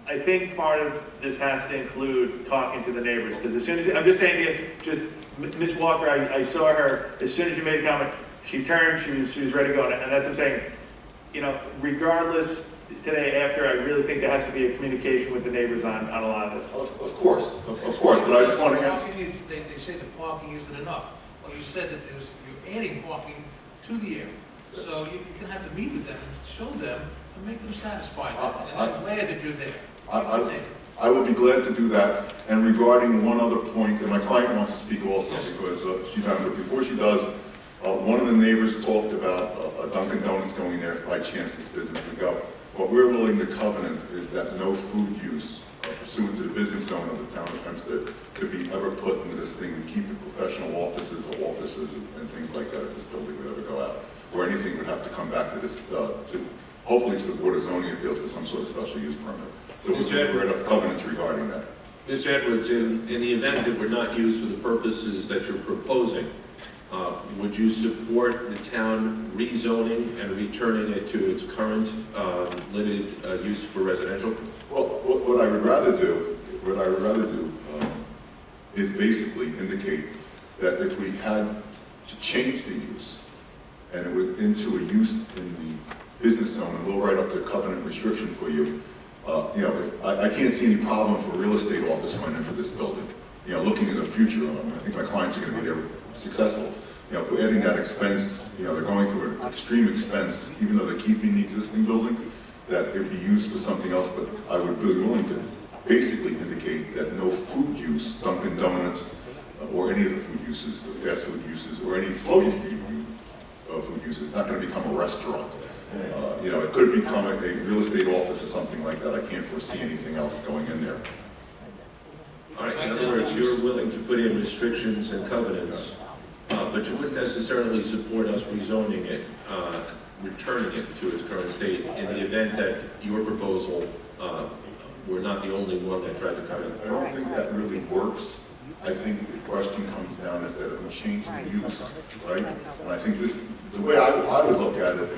I think part of this has to include talking to the neighbors, because as soon as, I'm just saying to you, just, Ms. Walker, I saw her, as soon as you made a comment, she turned, she was ready to go, and that's what I'm saying. You know, regardless, today after, I really think there has to be a communication with the neighbors on a lot of this. Of course, but I just want to answer. They say the parking isn't enough. Well, you said that you're adding parking to the area. So you can have to meet with them and show them and make them satisfied. And I'm glad that you're there. I will be glad to do that. And regarding one other point, and my client wants to speak also because she's on it. Before she does, one of the neighbors talked about a Dunkin' Donuts going there if by chance this business would go. What we're willing to covenant is that no food use pursuant to the business zone of the town of Hempstead could be ever put into this thing to keep it professional offices or offices and things like that if this building would ever go out. Or anything would have to come back to this, hopefully to the Board of Zoning Appeals for some sort of special use permit. So we're write up covenants regarding that. Mr. Edwards, in the event that we're not used for the purposes that you're proposing, would you support the town rezoning and returning it to its current limited use for residential? Well, what I would rather do, is basically indicate that if we had to change the use and it would into a use in the business zone, and we'll write up the covenant restriction for you. You know, I can't see any problem for a real estate office going into this building. You know, looking in the future, I think my clients are going to be there successful. You know, adding that expense, you know, they're going through an extreme expense, even though they're keeping the existing building, that it would be used for something else, but I would be willing to basically indicate that no food use, Dunkin' Donuts, or any of the food uses, fast food uses, or any slow food uses, it's not going to become a restaurant. You know, it could become a real estate office or something like that. I can't foresee anything else going in there. All right, in other words, you're willing to put in restrictions and covenants, but you wouldn't necessarily support us rezoning it, returning it to its current state in the event that your proposal were not the only one that tried to come in. I don't think that really works. I think the question comes down is that it would change the use, right? And I think this, the way I would look at it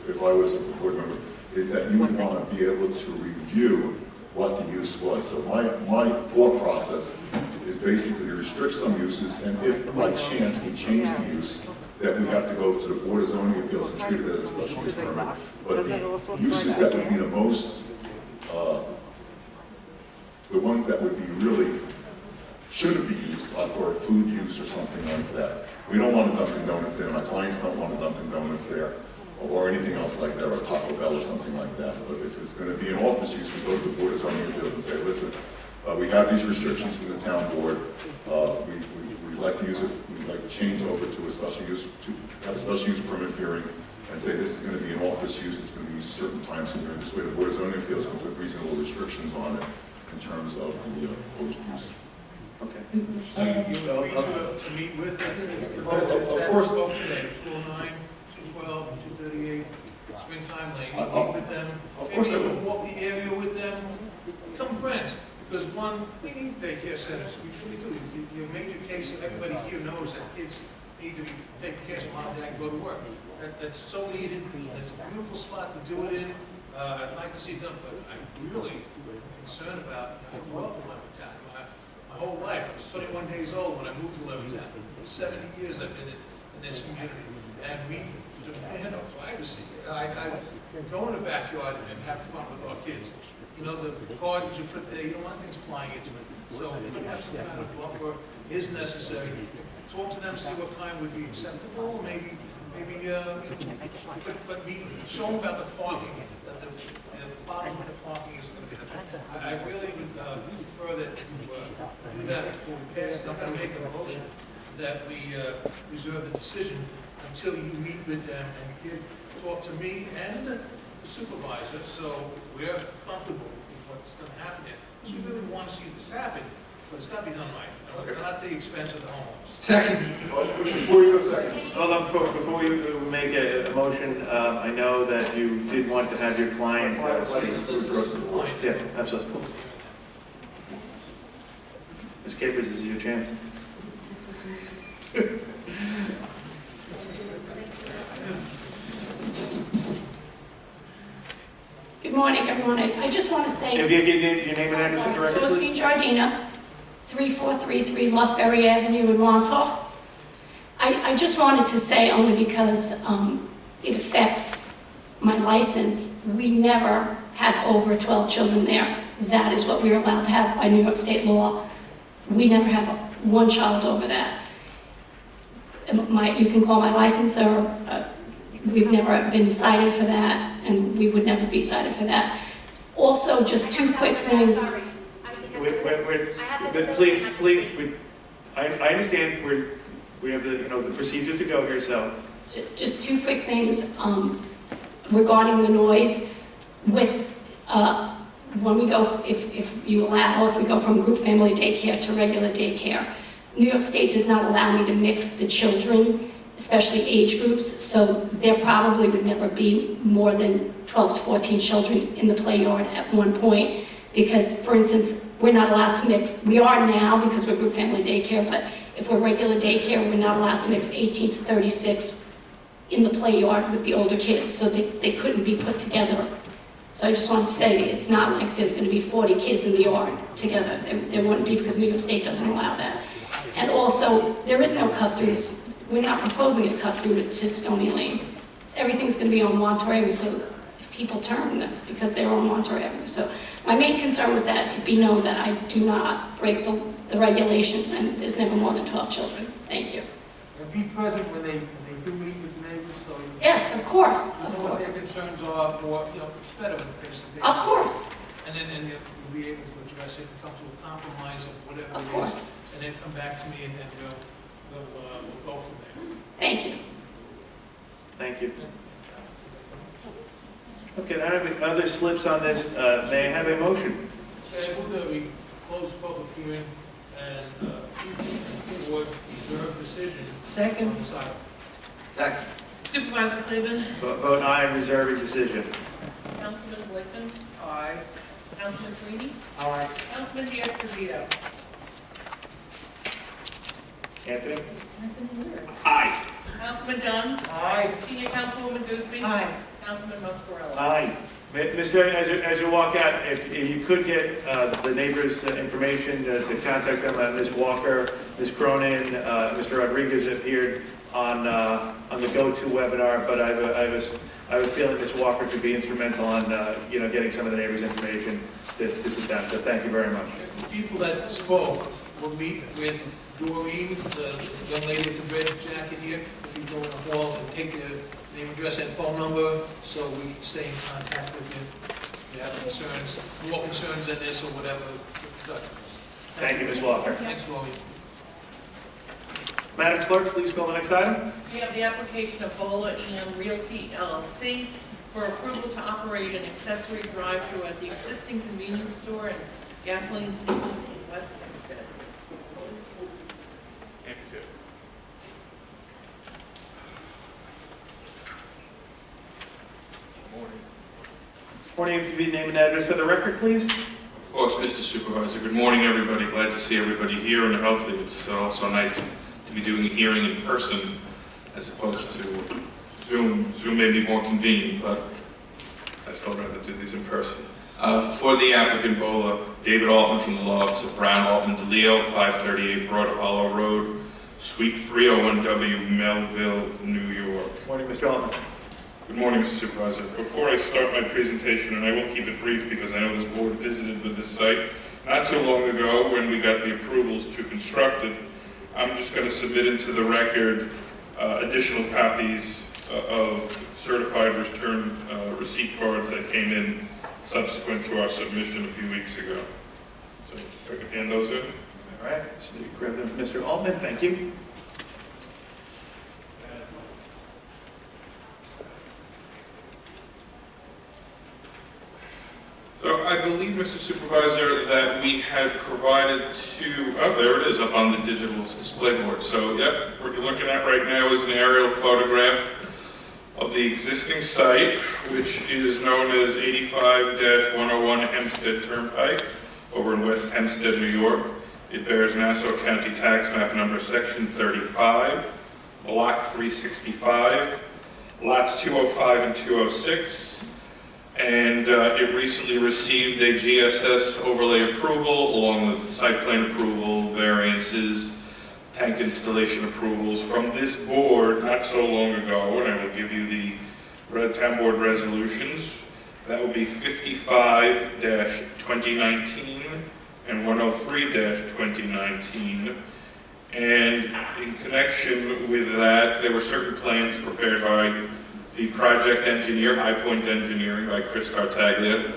if I was a board member, is that you would want to be able to review what the use was. So my thought process is basically to restrict some uses, and if by chance we change the use, that we have to go to the Board of Zoning Appeals and treat it as a special use permit. But the uses that would be the most, the ones that would be really, shouldn't be used for food use or something like that. We don't want a Dunkin' Donuts there, my clients don't want a Dunkin' Donuts there, or anything else like that, or Taco Bell or something like that. But if it's going to be an office use, we go to the Board of Zoning Appeals and say, listen, we have these restrictions from the town board. We'd like to use it, we'd like to change over to a special use, to have a special use permit hearing, and say this is going to be an office use, it's going to be used certain times a year. This way the Board of Zoning Appeals can put reasonable restrictions on it in terms of the proposed use. Okay. So you agree to meet with the of course. 209, 212, 238, Springtime Lane, you meet with them. Of course I maybe will. you walk the area with them, become friends. Because one, we need daycare centers, we really do. Your major case, everybody here knows that kids need to be taken care of, mom and dad go to work. That's so needed, it's a beautiful spot to do it in. I'd like to see it done, but I'm really concerned about, I grew up in Levittown. My whole life, I was 21 days old when I moved to Levittown. 70 years I've been in this community, and we had no privacy. I go in the backyard and have fun with our kids. You know, the gardens you put there, you don't want things flying into it. So perhaps some kind of buffer is necessary. Talk to them, see what time would be acceptable, maybe, but we show them about the parking, that the bottom of the parking is going to be the. I really would prefer that you do that before we pass it. I'm going to make a motion that we reserve the decision until you meet with them and talk to me and the supervisor, so we're comfortable with what's going to happen here. Because we really want to see this happen, but it's got to be done right, not at the expense of the homeowners. Second. Before you go second. Hold on, before we make a motion, I know that you did want to have your client speak. Yeah, absolutely. Ms. Capers, this is your chance. Good morning, everyone. I just want to say... If you give your name and address for the record, Josephine Jardina, 3433 Loughbury Avenue in Montauk. I I just wanted to say, only because it affects my license, we never had over 12 children there. That is what we are allowed to have by New York State law. We never have one child over that. You can call my licensor. We've never been cited for that, and we would never be cited for that. Also, just two quick things. Please, I understand we have the procedures to go here, so. Just two quick things regarding the noise. With when we go, if you allow, if we go from group family daycare to regular daycare, New York State does not allow me to mix the children, especially age groups, so there probably would never be more than 12 to 14 children in the play yard at one point, because, for instance, we're not allowed to mix. We are now because we're group family daycare, but if we're regular daycare, we're not allowed to mix 18 to 36 in the play yard with the older kids, so they couldn't be put together. So I just want to say, it's not like there's going to be 40 kids in the yard together. There wouldn't be, because New York State doesn't allow that. And also, there is no cut-through. We're not proposing a cut-through to Stony Lane. Everything's going to be on Monterey Avenue, so if people turn, that's because they're on Monterey Avenue. So my main concern was that it be known that I do not break the regulations, and there's never more than 12 children. Thank you. And be present when they do meet with neighbors, so you Yes, of course, of know what course. their concerns are, or, it's better when face-to-face. Of course. And then you'll be able to address it and come to a compromise of whatever Of it course. is. And then come back to me, and then we'll go from there. Thank you. Thank you. Okay, I have other slips on this. May I have a motion? Okay, move that we close the public hearing and board reserve decision. Second. On this item. Second. Supervisor Cleveland? Vote aye and reserve his decision. Councilman Blickman? Aye. Councilman Sweeney? Aye. Councilman Esposito? Anthony? Aye. Councilman Dunn? Aye. Senior Councilwoman Gooseby? Aye. Councilman Muscarella? Aye. Mr. As you walk out, if you could get the neighbors' information to contact them, Ms. Walker, Ms. Cronin, Mr. Rodriguez appeared on the GoTo webinar, but I have a feeling Ms. Walker could be instrumental on getting some of the neighbors' information to sit down. So thank you very much. The people that spoke will meet with Doreen, the young lady with the red jacket here. If you go in the hall and take their name, address, and phone number, so we can stay in contact with you. If you have concerns, more concerns than this or whatever, touch us. Thank you, Ms. Walker. Thanks, Roy. Madam Clerk, please call the next item. We have the application of Bola EM Realty LLC for approval to operate an accessory drive-through at the existing convenience store and gasoline station in West Hempstead. Morning, if you could name and address for the record, please. Of course, Mr. Supervisor. Good morning, everybody. Glad to see everybody here and healthy. It's also nice to be doing a hearing in person as opposed to Zoom. Zoom may be more convenient, but I'd still rather do these in person. For the applicant, Bola, David Altman from the law office of Brown, Altman DeLeo, 538 Broad Hollow Road, Suite 301W, Melville, New York. Morning, Mr. Altman. Good morning, Mr. Supervisor. Before I start my presentation, and I will keep it brief because I know this board visited with this site not too long ago when we got the approvals to construct it, I'm just going to submit into the record additional copies of certified return receipt cards that came in subsequent to our submission a few weeks ago. So if I can hand those in. All right, so you grab them from Mr. Altman. Thank you. So I believe, Mr. Supervisor, that we had provided to, oh, there it is up on the digital display board. So, yep, what you're looking at right now is an aerial photograph of the existing site, which is known as 85-101 Hempstead Turnpike over in West Hempstead, New York. It bears Nassau County Tax Map number section 35, block 365, lots 205 and 206. And it recently received a GSS overlay approval along with site plan approval, variances, tank installation approvals from this board not so long ago, and I will give you the town board resolutions. That will be 55-2019 and 103-2019. And in connection with that, there were certain plans prepared by the project engineer, High Point Engineering, by Chris Tartaglia.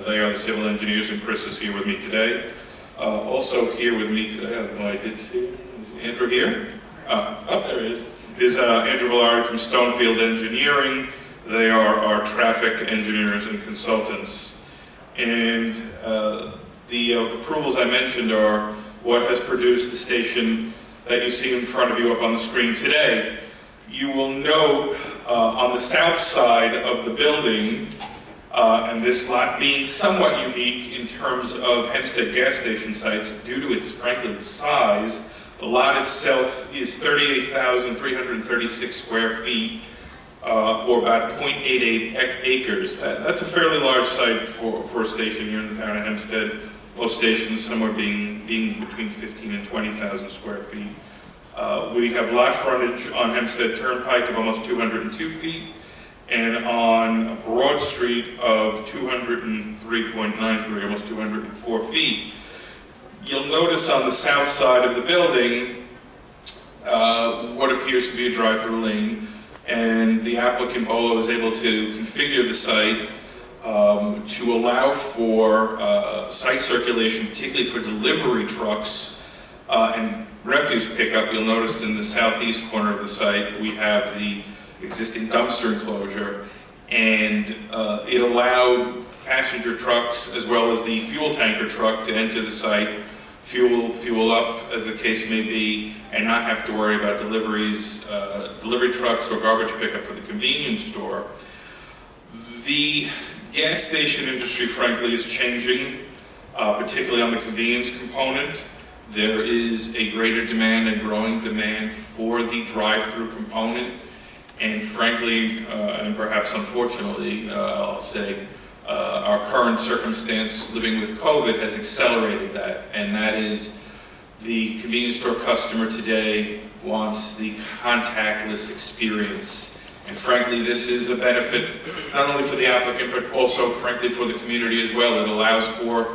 They are the civil engineers, and Chris is here with me today. Also here with me today, I did see, is Andrew here? There he is Andrew Villari from Stonefield Engineering. They are our traffic engineers and consultants. And the approvals I mentioned are what has produced the station that you see in front of you up on the screen today. You will note on the south side of the building, and this lot being somewhat unique in terms of Hempstead gas station sites due to its, frankly, its size, the lot itself is 38,336 square feet, or about 0.88 acres. That's a fairly large site for a station here in the town of Hempstead. Most stations somewhere being between 15 and 20,000 square feet. We have lot frontage on Hempstead Turnpike of almost 202 feet, and on Broad Street of 203.93, almost 204 feet. You'll notice on the south side of the building what appears to be a drive-through lane, and the applicant Bolo is able to configure the site to allow for site circulation, particularly for delivery trucks and refuse pickup. You'll notice in the southeast corner of the site we have the existing dumpster enclosure, and it allowed passenger trucks as well as the fuel tanker truck to enter the site, fuel up as the case may be, and not have to worry about deliveries, delivery trucks or garbage pickup for the convenience store. The gas station industry, frankly, is changing, particularly on the convenience component. There is a greater demand and growing demand for the drive-through component, and frankly, and perhaps unfortunately, I'll say, our current circumstance living with COVID has accelerated that, and that is the convenience store customer today wants the contactless experience. And frankly, this is a benefit not only for the applicant, but also, frankly, for the community as well. It allows for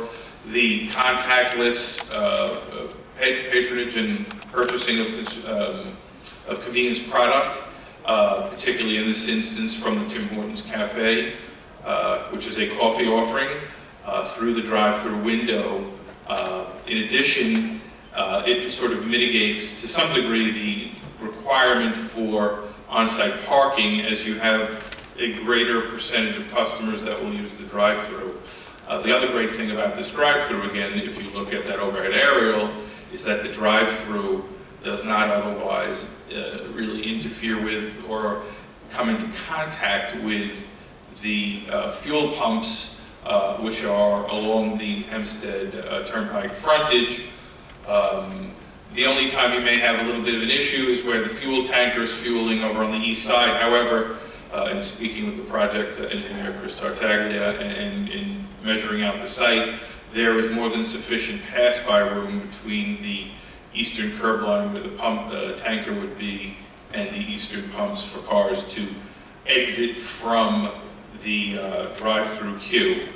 the contactless patronage and purchasing of convenience product, particularly in this instance from the Tim Hortons Cafe, which is a coffee offering, through the drive-through window. In addition, it sort of mitigates to some degree the requirement for on-site parking, as you have a greater percentage of customers that will use the drive-through. The other great thing about this drive-through, again, if you look at that overhead aerial, is that the drive-through does not otherwise really interfere with or come into contact with the fuel pumps, which are along the Hempstead Turnpike frontage. The only time you may have a little bit of an issue is where the fuel tanker is fueling over on the east side. However, in speaking with the project engineer, Chris Tartaglia, and in measuring out the site, there is more than sufficient pass-by room between the eastern curb line where the tanker would be and the eastern pumps for cars to exit from the drive-through queue.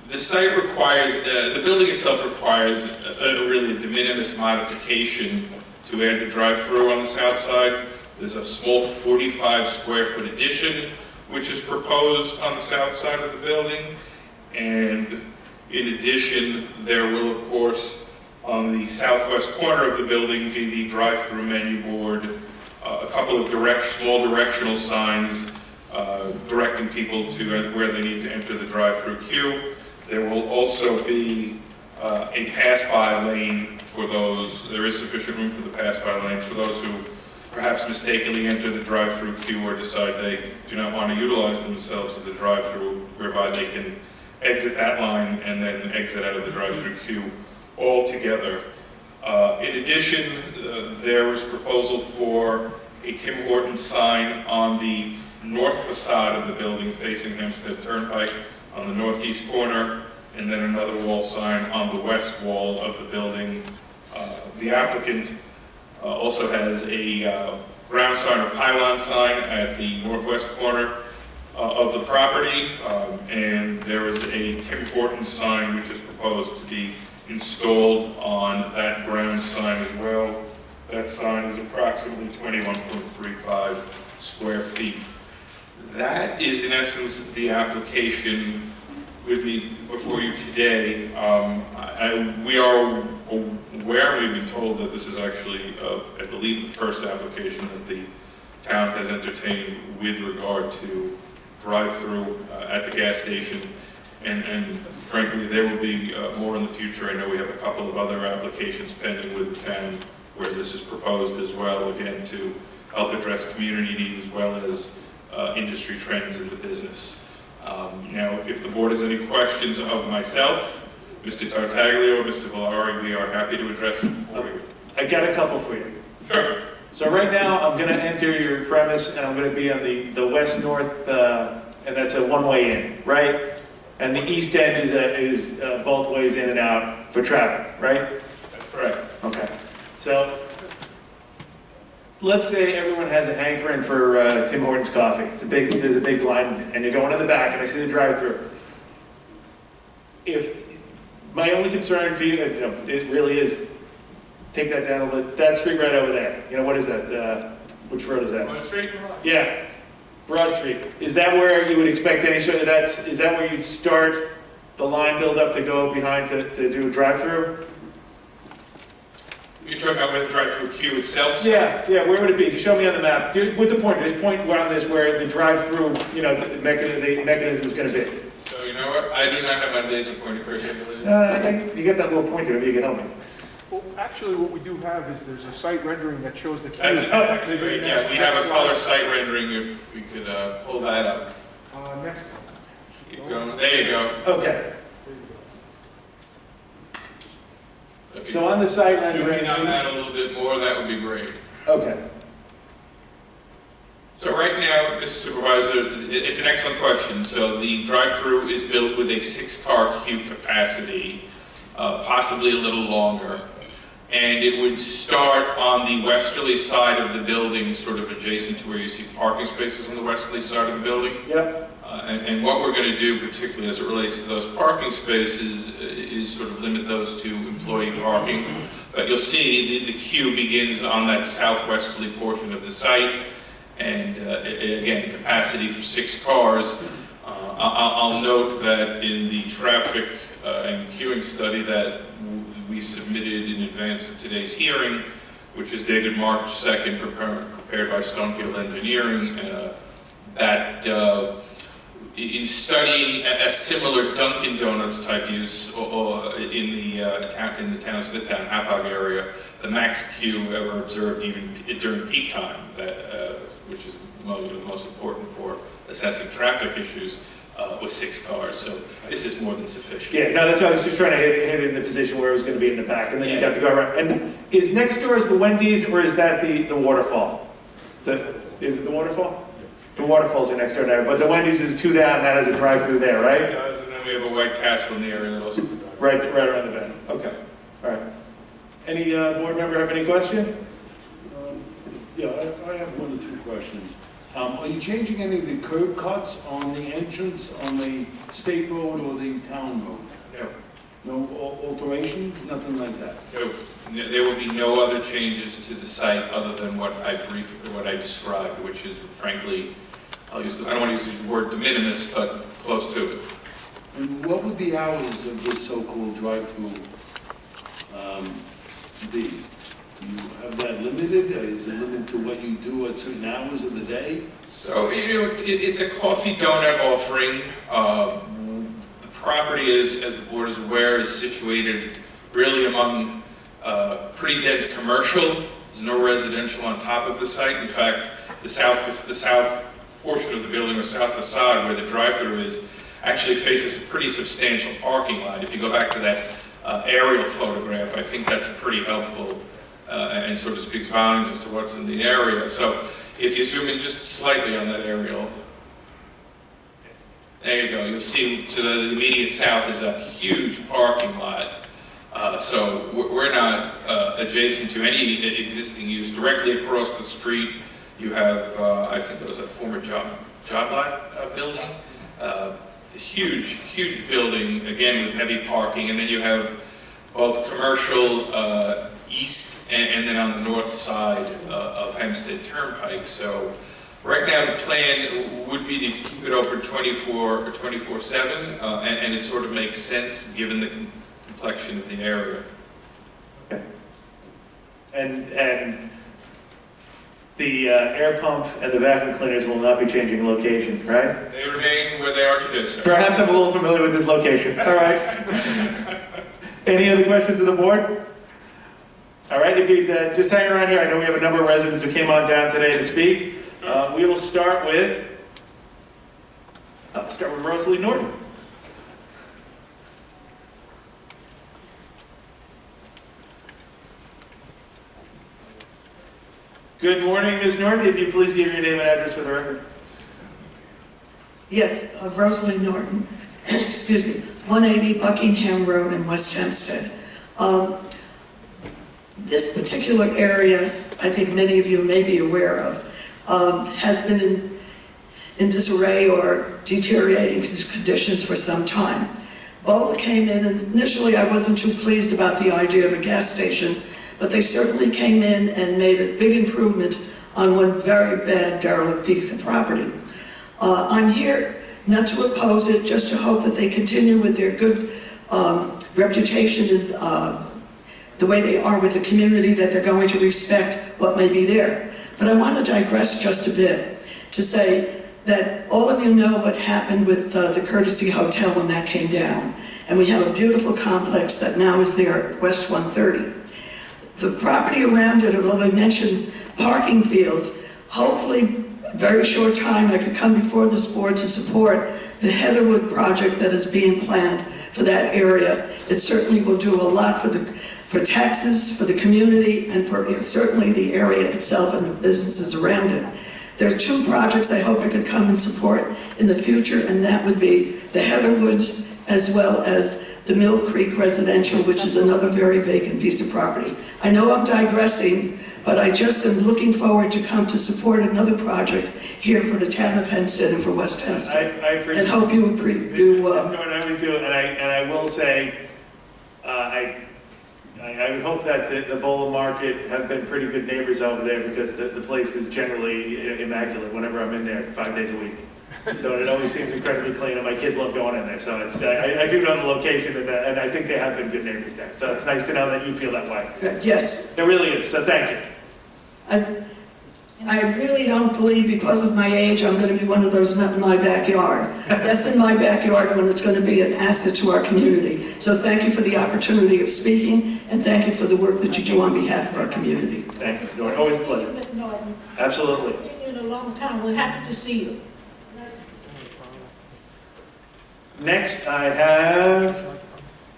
The site requires, the building itself requires really a de minimis modification to add the drive-through on the south side. There's a small 45 square foot addition which is proposed on the south side of the building, and in addition there will of course on the southwest corner of the building be the drive-through menu board, a couple of small directional signs directing people to where they need to enter the drive-through queue. There will also be a pass-by lane for those. There is sufficient room for the pass-by lane for those who perhaps mistakenly enter the drive-through queue or decide they do not want to utilize themselves as a drive-through, whereby they can exit that line and then exit out of the drive-through queue altogether. In addition, there was proposal for a Tim Hortons sign on the north facade of the building facing Hempstead Turnpike on the northeast corner, and then another wall sign on the west wall of the building. The applicant Also has a ground sign or pylon sign at the northwest corner of the property, and there is a Tim Hortons sign which is proposed to be installed on that ground sign as well. That sign is approximately 21.35 square feet. That is in essence the application with me before you today. We are aware, and we've been told that this is actually, I believe, the first application that the town has entertained with regard to drive-through at the gas station. And frankly, there will be more in the future. I know we have a couple of other applications pending with the town where this is proposed as well, again, to help address community needs as well as industry trends in the business. Now, if the board has any questions of myself, Mr. Tartaglio or Mr. Valari, we are happy to address them for you. I got a couple for you. Sure. So right now, I'm going to enter your premise, and I'm going to be on the west-north, and that's a one-way in, right? And the east end is both ways in and out for traffic, right? That's correct. Okay. So let's say everyone has a hankering for Tim Hortons coffee. There's a big line, and you're going in the back, and I see the drive-through. If my only concern for you, it really is, take that down a little bit. That street right over there. You know, what is that? Which road is that? Broad Street? Yeah, Broad Street. Is that where you would expect any sort of is that where you'd start the line build up to go behind to do a drive-through? You're talking about where the drive-through queue itself? Yeah, where would it be? Just show me on the map. With the point, just point around this where the drive-through, the mechanism is going to be. So you know what? I do not have my laser pointer, Chris, I believe. You got that little pointer, maybe you can help me. Well, actually, what we do have is there's a site rendering that shows the. That's great. Yeah, we have a color site rendering if we could pull that up. Next. Keep going. There you go. Okay. So on the site rendering. Zooming on that a little bit more, that would be great. Okay. So right now, Mr. Supervisor, it's an excellent question. So the drive-through is built with a 6-car queue capacity, possibly a little longer. And it would start on the westerly side of the building, sort of adjacent to where you see parking spaces on the westerly side of the building. Yep. And what we're going to do, particularly as it relates to those parking spaces, is sort of limit those to employee parking. But you'll see the queue begins on that southwesterly portion of the site. And again, capacity for 6 cars. I'll note that in the traffic and queuing study that we submitted in advance of today's hearing, which is dated March 2nd, prepared by Stonefield Engineering, that in studying a similar Dunkin' Donuts type use or in the town of Smithtown, Hapog area, the max queue ever observed even during peak time, which is one of the most important for assessing traffic issues, was 6 cars. So this is more than sufficient. Yeah, no, that's why I was just trying to hit it in the position where it was going to be in the back, and then you got to go around. And is next door is the Wendy's, or is that the waterfall? Is it the waterfall? The waterfalls are next door there, but the Wendy's is 2 down, that has a drive-through there, right? It does, and then we have a White Castle in the area that also. Right around the bend. Okay, all right. Any board member have any question? Yeah, I have 1 or 2 questions. Are you changing any of the curb cuts on the entrance on the state road or the town road? No. No alterations, nothing like that? No. There will be no other changes to the site other than what I described, which is frankly, I don't want to use the word de minimis, but close to it. And what would the hours of this so-called drive-through be? Do you have that limited? Is it limited to what you do at certain hours of the day? So, it's a coffee donut offering. The property, as the board is aware, is situated really among pretty dense commercial. There's no residential on top of the site. In fact, the south portion of the building, or south facade, where the drive-through is, actually faces a pretty substantial parking lot. If you go back to that aerial photograph, I think that's pretty helpful and sort of speaks volumes as to what's in the area. So if you zoom in just slightly on that aerial, there you go. You'll see to the immediate south is a huge parking lot. So we're not adjacent to any existing use. Directly across the street, you have, I think it was a former job lot building. The huge building, again with heavy parking, and then you have both commercial east and then on the north side of Hempstead Turnpike. So right now the plan would be to keep it open 24/7, and it sort of makes sense given the complexion of the area. Okay. And the air pump and the vacuum cleaners will not be changing location, right? They remain where they are today, sir. Perhaps I'm a little familiar with this location. All right. Any other questions of the board? All right, if you'd just hang around here. I know we have a number of residents who came on down today to speak. We will start with Rosalie Norton. Good morning, Ms. Norton. If you please give your name and address for the record. Yes, Rosalie Norton, excuse me, 180 Buckingham Road in West Hempstead. This particular area, I think many of you may be aware of, has been in disarray or deteriorating conditions for some time. Bola came in, and initially I wasn't too pleased about the idea of a gas station, but they certainly came in and made a big improvement on one very bad derelict piece of property. I'm here not to oppose it, just to hope that they continue with their good reputation and the way they are with the community, that they're going to respect what may be there. But I want to digress just a bit to say that all of you know what happened with the Courtesy Hotel when that came down. And we have a beautiful complex that now is there at West 130. The property around it, although they mentioned parking fields, hopefully very short time I could come before this board to support the Heatherwood project that is being planned for that area. It certainly will do a lot for taxes, for the community, and for certainly the area itself and the businesses around it. There are two projects I hope I could come and support in the future, and that would be the Heatherwoods as well as the Mill Creek Residential, which is another very vacant piece of property. I know I'm digressing, but I just am looking forward to come to support another project here for the town of Hempstead and for West Hempstead. I appreciate and hope you agree. I always do, and I will say, I would hope that the Bola Market have been pretty good neighbors over there, because the place is generally immaculate whenever I'm in there 5 days a week. So it always seems incredibly clean, and my kids love going in there. So it's I do know the location, and I think they have been good neighbors there. So it's nice to know that you feel that way. Yes. It really is, so thank you. I really don't believe, because of my age, I'm going to be one of those not in my backyard. That's in my backyard when it's going to be an asset to our community. So thank you for the opportunity of speaking, and thank you for the work that you do on behalf of our community. Thank you, Ms. Norton. Always a pleasure. Ms. Norton. Absolutely. I've seen you in a long time. We're happy to see you. Next, I have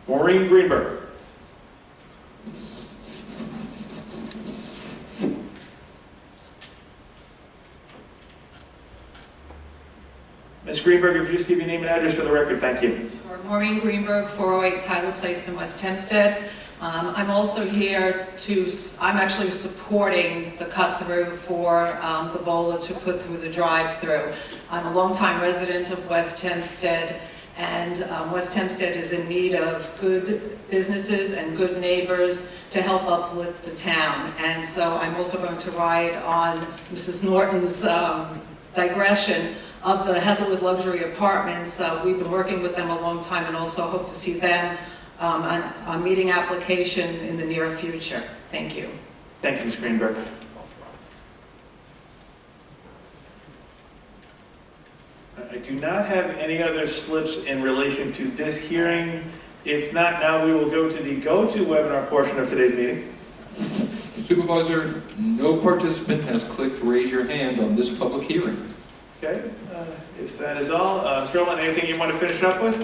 Maureen Greenberg. Ms. Greenberg, if you just give your name and address for the record, thank you. Maureen Greenberg, 408 Tyler Place in West Hempstead. I'm also here I'm actually supporting the cut-through for the Bola to put through the drive-through. I'm a longtime resident of West Hempstead, and West Hempstead is in need of good businesses and good neighbors to help uplift the town. And so I'm also going to ride on Mrs. Norton's digression of the Heatherwood Luxury Apartments. We've been working with them a long time, and also hope to see them on a meeting application in the near future. Thank you. Thank you, Ms. Greenberg. I do not have any other slips in relation to this hearing. If not, now we will go to the go-to webinar portion of today's meeting. Supervisor, no participant has clicked raise your hand on this public hearing. Okay, if that is all, Mr. Rowland, anything you want to finish up with?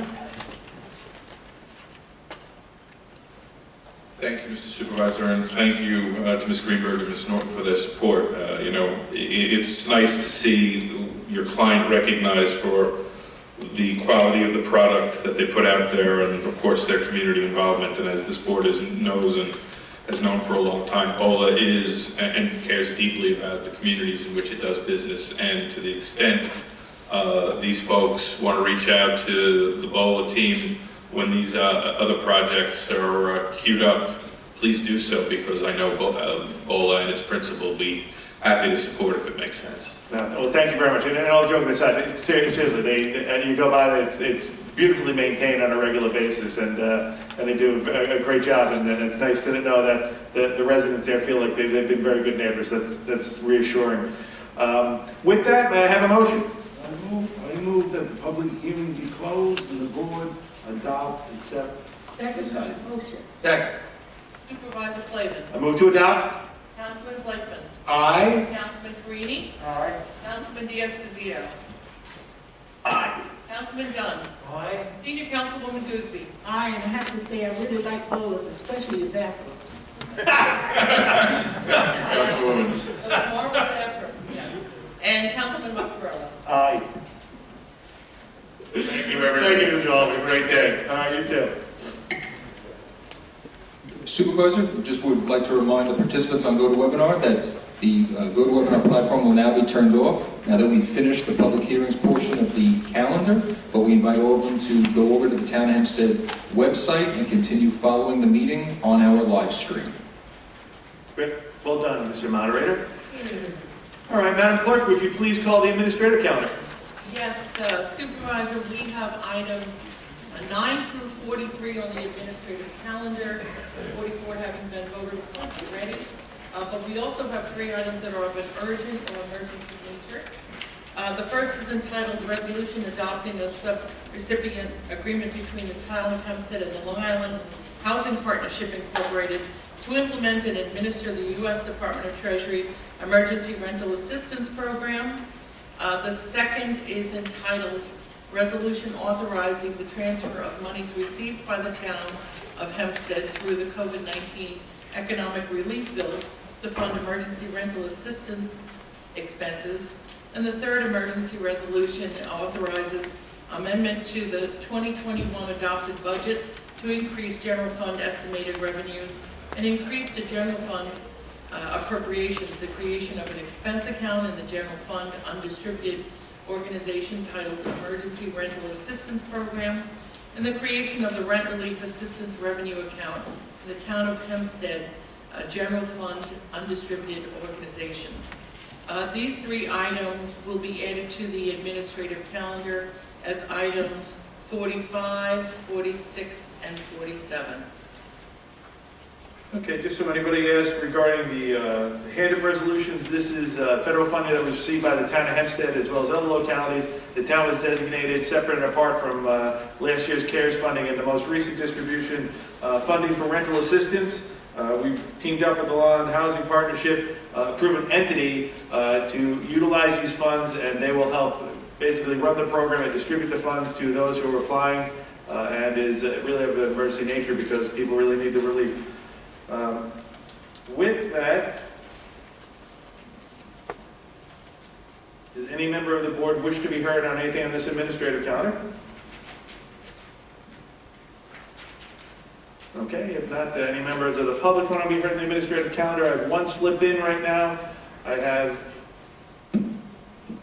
Thank you, Mr. Supervisor, and thank you to Ms. Greenberg and Ms. Norton for their support. You know, it's nice to see your client recognized for the quality of the product that they put out there, and of course their community involvement. And as this board knows and has known for a long time, BOLA is and cares deeply about the communities in which it does business. And to the extent these folks want to reach out to the BOLA team when these other projects are queued up, please do so, because I know BOLA and its principal will be happy to support if it makes sense. Well, thank you very much. And all joking aside, seriously, and you go by, it's beautifully maintained on a regular basis, and they do a great job. And it's nice to know that the residents there feel like they've been very good neighbors. That's reassuring. With that, may I have a motion? I move that the public hearing be closed and the board adopt, accept, Second motion. Second. Supervisor Clavin. I move to adopt. Councilman Blakeman. Aye. Councilman Carini. Aye. Councilman Diaz-Pazito. Aye. Councilman Dunn. Aye. Senior Councilwoman Gooseby. I have to say, I really like bowlers, especially the bathrooms. Councilwoman. Those marble bathrooms, yes. And Councilman Muscarella. Aye. Thank you, everyone. Thank you, Mr. Oliver. Great day. You too. Supervisor, just would like to remind the participants on GoToWebinar that the GoToWebinar platform will now be turned off now that we've finished the public hearings portion of the calendar, but we invite all of them to go over to the Town of Hempstead website and continue following the meeting on our live stream. Great. Well done, Mr. Moderator. All right, Madam Clerk, would you please call the administrative calendar? Yes, Supervisor, we have items 9 through 43 on the administrative calendar, 44 having been voted upon already. But we also have 3 items that are of an urgent or emergency nature. The first is entitled Resolution Adopting a Sub-Recipient Agreement between the Town of Hempstead and the Long Island Housing Partnership Incorporated to implement and administer the U.S. Department of Treasury Emergency Rental Assistance Program. The second is entitled Resolution Authorizing the Transfer of Monies Received by the Town of Hempstead through the COVID-19 Economic Relief Bill to fund emergency rental assistance expenses. And the third emergency resolution authorizes amendment to the 2021 adopted budget to increase general fund estimated revenues and increase the general fund appropriations, the creation of an expense account in the general fund undistributed organization titled Emergency Rental Assistance Program, and the creation of the Rent Relief Assistance Revenue Account in the Town of Hempstead General Fund Undistributed Organization. These 3 items will be added to the administrative calendar as items 45, 46, and 47. Okay, just so anybody asks regarding the handed resolutions, this is federal funding that was received by the Town of Hempstead as well as other localities. The town was designated separate and apart from last year's CARES funding and the most recent distribution funding for rental assistance. We've teamed up with the Long Island Housing Partnership, a proven entity, to utilize these funds, and they will help basically run the program and distribute the funds to those who are applying, and is really of an emergency nature because people really need the relief. With that, does any member of the board wish to be heard on anything on this administrative calendar? Okay, if not, any members of the public want to be heard on the administrative calendar? I have one slip in right now. I have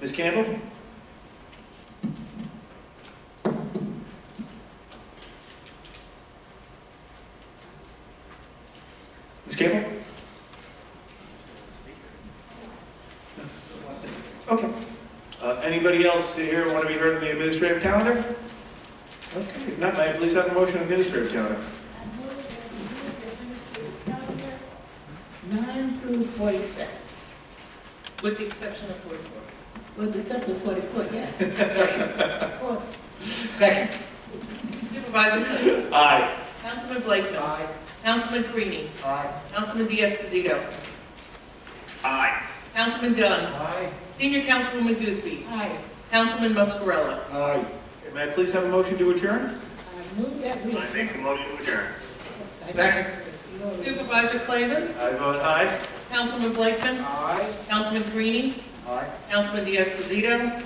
Ms. Campbell. Ms. Campbell? Okay. Anybody else here want to be heard on the administrative calendar? Okay, if not, may I please have a motion on the administrative calendar? 9 through 47. With the exception of 44. With the exception of 44, yes. Of course. Second. Supervisor Clayton. Aye. Councilman Blakeman. Aye. Councilman Carini. Aye. Councilman Diaz-Pazito. Aye. Councilman Dunn. Aye. Senior Councilwoman Gooseby. Aye. Councilman Muscarella. Aye. May I please have a motion to adjourn? I move that we... I make a motion to adjourn. Second. Supervisor Clavin. I vote aye. Councilman Blakeman. Aye. Councilman Carini. Aye. Councilman Diaz-Pazito.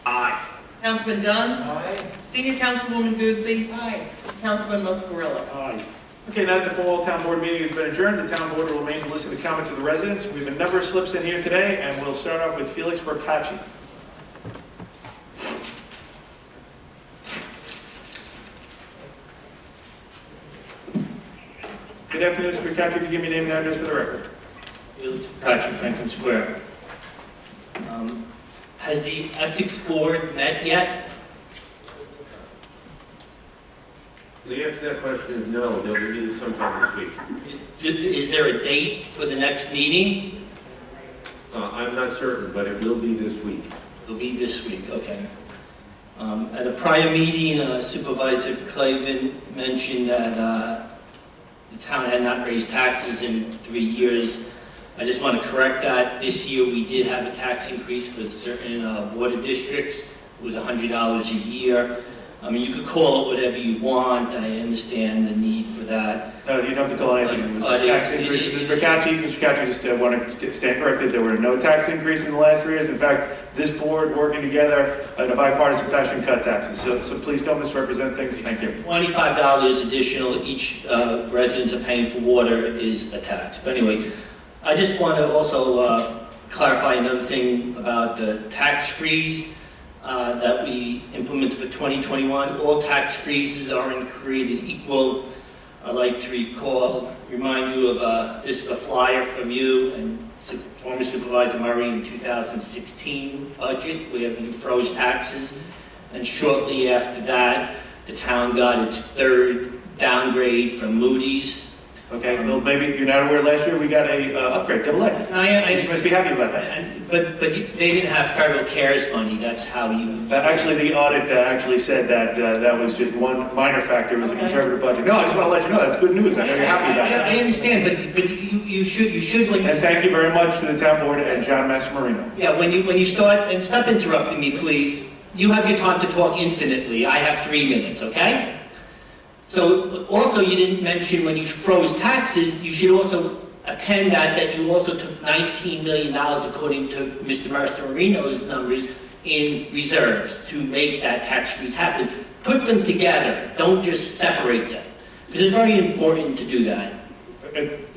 Aye. Councilman Dunn. Aye. Senior Councilwoman Gooseby. Aye. Councilman Muscarilla. Aye. Okay, now that the fall town board meeting has been adjourned, the town board will remain to listen to comments of the residents. We have a number of slips in here today, and we'll start off with Felix Bercacci. Good afternoon, Mr. Bercacci. Could you give me your name and address for the record? Felix Bercacci, Franklin Square. Has the ethics board met yet? The answer to that question is no. They'll be meeting sometime this week. Is there a date for the next meeting? I'm not certain, but it will be this week. It'll be this week, okay. At a prior meeting, Supervisor Clavin mentioned that the town had not raised taxes in 3 years. I just want to correct that. This year we did have a tax increase for certain water districts. It was $100 a year. I mean, you could call it whatever you want. I understand the need for that. No, you don't have to call anything. It was a tax increase. Mr. Bercacci, just want to stand corrected. There were no tax increase in the last 3 years. In fact, this board working together in a bipartisan fashion cut taxes. So please don't misrepresent things. Thank you. $25 additional each residents are paying for water is a tax. But anyway, I just want to also clarify another thing about the tax freeze that we implemented for 2021. All tax freezes aren't created equal. I'd like to remind you of this is a flyer from you and former Supervisor Murray in 2016 budget where we froze taxes, and shortly after that the town got its third downgrade from Moody's. Okay, well, maybe you're not aware, last year we got a upgrade, double A. You must be happy about that. But they didn't have federal CARES money, that's how you... Actually, the audit actually said that that was just one minor factor, it was a conservative budget. No, I just want to let you know, that's good news, I know you're happy about that. I understand, but you should when you... And thank you very much to the town board and John Massimorino. Yeah, when you start, and stop interrupting me, please. You have your time to talk infinitely, I have 3 minutes, okay? So, also you didn't mention when you froze taxes, you should also append that you also took $19 million, according to Mr. Massimorino's numbers, in reserves to make that tax freeze happen. Put them together, don't just separate them, because it's very important to do that.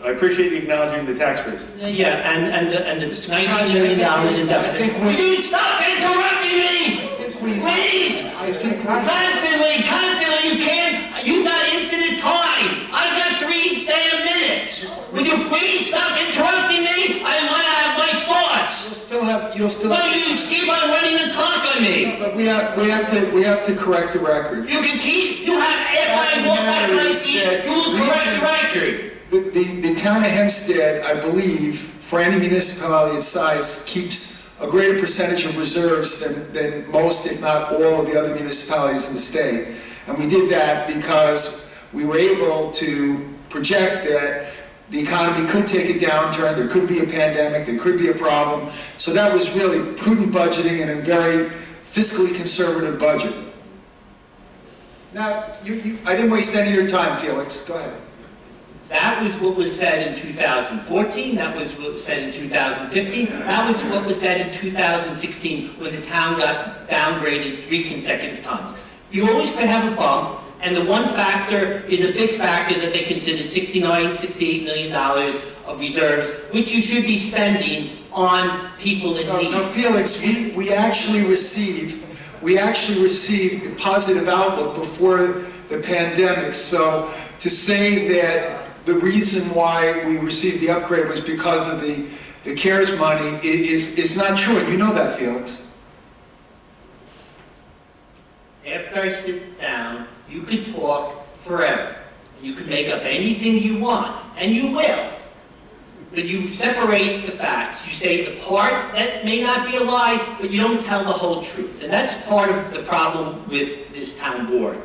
I appreciate you acknowledging the tax freeze. Yeah, and the $19 million in deficit. Will you stop interrupting me? Please! Constantly, you can't, you've got infinite time. I've got 3 damn minutes. Will you please stop interrupting me? I want to have my thoughts. You'll still have. No, you just keep on running the clock on me. But we have to correct the record. You can keep, you have, if I walk back my seat, you will correct the record. The town of Hempstead, I believe, for any municipality its size, keeps a greater percentage of reserves than most, if not all, of the other municipalities in the state. And we did that because we were able to project that the economy could take a downturn, there could be a pandemic, there could be a problem. So that was really prudent budgeting and a very fiscally conservative budget. Now, I didn't waste any of your time, Felix. Go ahead. That was what was said in 2014, that was what was said in 2015, that was what was said in 2016 when the town got downgraded 3 consecutive times. You always could have a bump, and the one factor is a big factor that they considered $68 million of reserves, which you should be spending on people in need. No, Felix, we actually received a positive outlook before the pandemic, so to say that the reason why we received the upgrade was because of the CARES money is not true, and you know that, Felix. After I sit down, you could talk forever. You can make up anything you want, and you will. But you separate the facts. You say the part that may not be a lie, but you don't tell the whole truth. And that's part of the problem with this town board.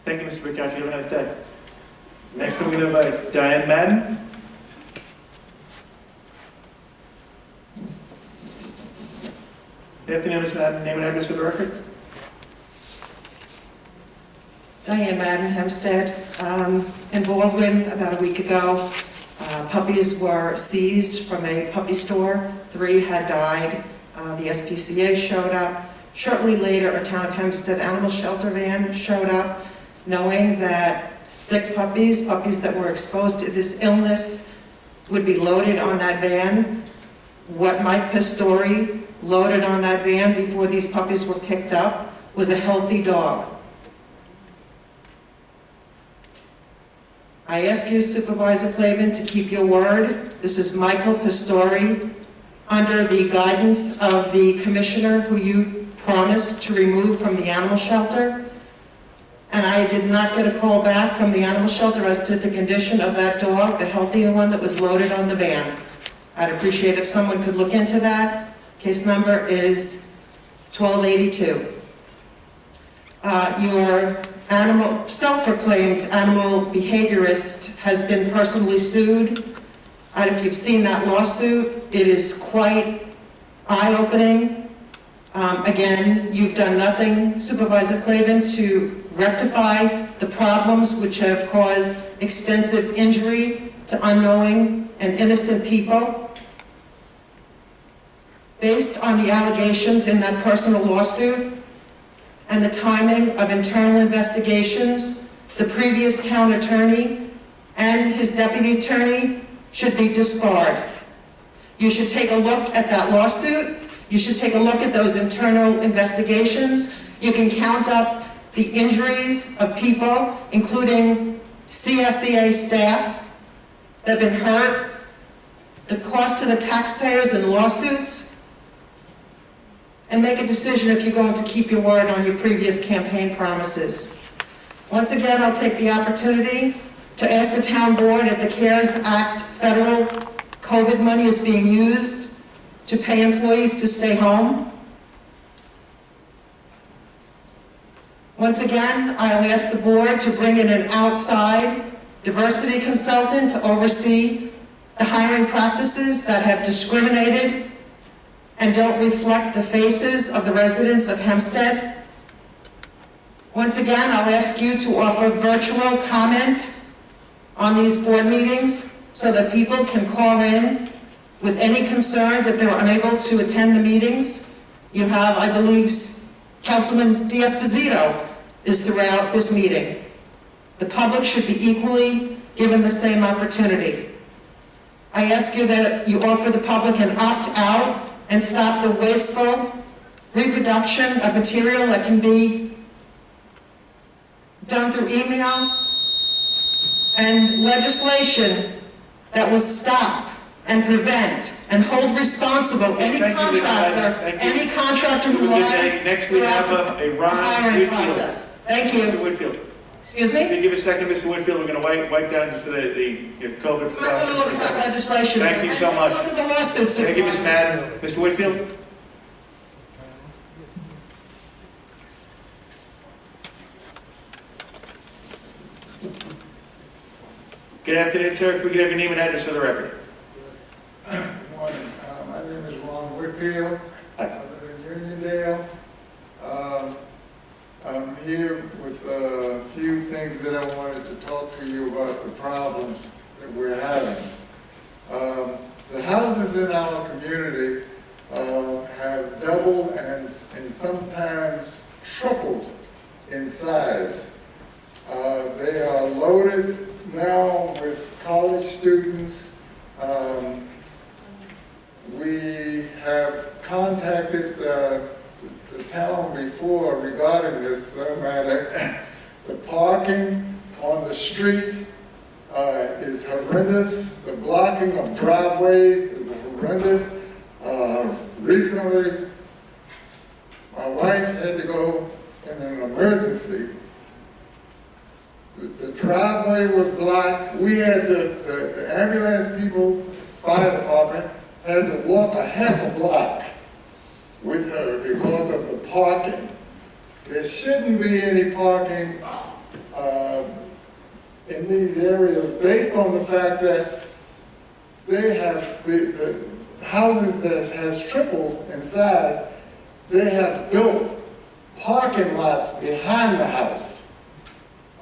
Thank you, Mr. Bercacci. Have a nice day. Next, I'm going to invite Diane Madden. Good afternoon, Ms. Madden. Name and address for the record. Diane Madden, Hempstead. In Baldwin, about a week ago, puppies were seized from a puppy store 3 had died. The SPCA showed up. Shortly later, a town of Hempstead animal shelter van showed up, knowing that sick puppies that were exposed to this illness, would be loaded on that van. What Mike Pistori loaded on that van before these puppies were picked up was a healthy dog. I ask you, Supervisor Clavin, to keep your word. This is Michael Pistori, under the guidance of the commissioner who you promised to remove from the animal shelter. And I did not get a call back from the animal shelter as to the condition of that dog, the healthy one that was loaded on the van. I'd appreciate if someone could look into that. Case number is 1282. Your self-proclaimed animal behaviorist has been personally sued. And if you've seen that lawsuit, it is quite eye-opening. Again, you've done nothing, Supervisor Clavin, to rectify the problems which have caused extensive injury to unknowing and innocent people. Based on the allegations in that personal lawsuit and the timing of internal investigations, the previous town attorney and his deputy attorney should be disbarred. You should take a look at that lawsuit. You should take a look at those internal investigations. You can count up the injuries of people, including CSEA staff that have been hurt, the cost to the taxpayers in lawsuits, and make a decision if you're going to keep your word on your previous campaign promises. Once again, I'll take the opportunity to ask the town board if the CARES Act federal COVID money is being used to pay employees to stay home. Once again, I'll ask the board to bring in an outside diversity consultant to oversee the hiring practices that have discriminated and don't reflect the faces of the residents of Hempstead. Once again, I'll ask you to offer virtual comment on these board meetings so that people can call in with any concerns if they're unable to attend the meetings. You have, I believe, Councilman D'Esposito is throughout this meeting. The public should be equally given the same opportunity. I ask you that you offer the public an opt-out and stop the wasteful reproduction of material that can be done through email, and legislation that will stop and prevent and hold responsible any contractor who lies Next we have a Ron hiring Whitfield. process. Thank you. Mr. Whitfield. Excuse me? Can you give a second, Mr. Whitfield? We're going to wipe down just for the COVID. I'm going to look at legislation. Thank you so much. Look at the lawsuits. Thank you, Ms. Madden. Mr. Whitfield? Good afternoon, sir. If we could have your name and address for the record. Good morning. My name is Ron Whitfield. I live in Uniondale. I'm here with a few things that I wanted to talk to you about the problems that we're having. The houses in our community have doubled and sometimes tripled in size. They are loaded now with college students. We have contacted the town before regarding this matter. The parking on the street is horrendous. The blocking of driveways is horrendous. Recently, my wife had to go in an emergency. The driveway was blocked. We had the ambulance people, fire department, had to walk a half a block with her because of the parking. There shouldn't be any parking in these areas based on the fact that they have, the houses that has tripled in size, they have built parking lots behind the house,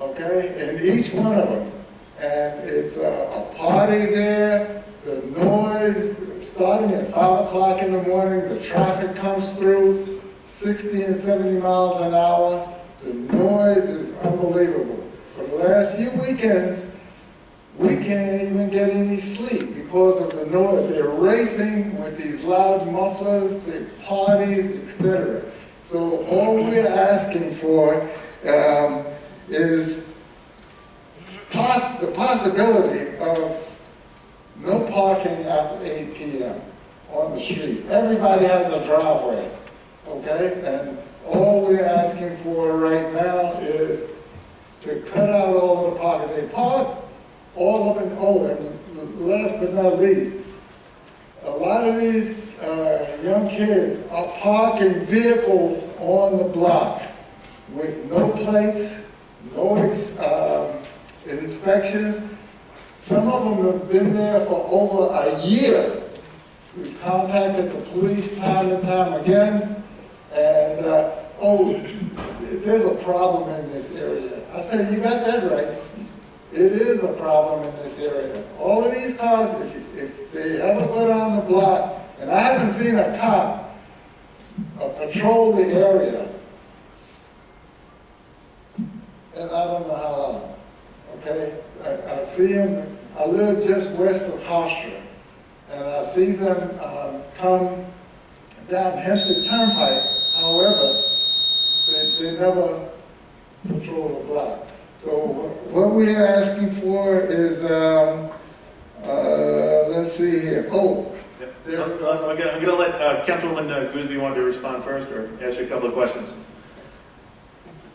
okay, in each one of them. and it's a party there. The noise, starting at 5 o'clock in the morning, the traffic comes through, 60 and 70 miles an hour. The noise is unbelievable. For the last few weekends, we can't even get any sleep because of the noise. They're racing with these loud mufflers, the parties, etc. So all we're asking for is the possibility of no parking after 8 p.m. on the street. Everybody has a driveway, okay? And all we're asking for right now is to cut out all of the parking. They park all up and last but not least, a lot of these young kids are parking vehicles on the block with no plates, no inspections. Some of them have been there for over a year. We've contacted the police time and time again, and there's a problem in this area. I said, you got that right. It is a problem in this area. All of these cars, if they ever go down the block, and I haven't seen a cop patrol the area, and I don't know how long, okay? I see them, I live just west of Hofstra, and I see them come down Hempstead Turnpike. However, they never patrol the block. So what we are asking for is, let's see here. Oh, there's I'm going to let Councilwoman Gooseby want to respond first, or ask you a couple of questions.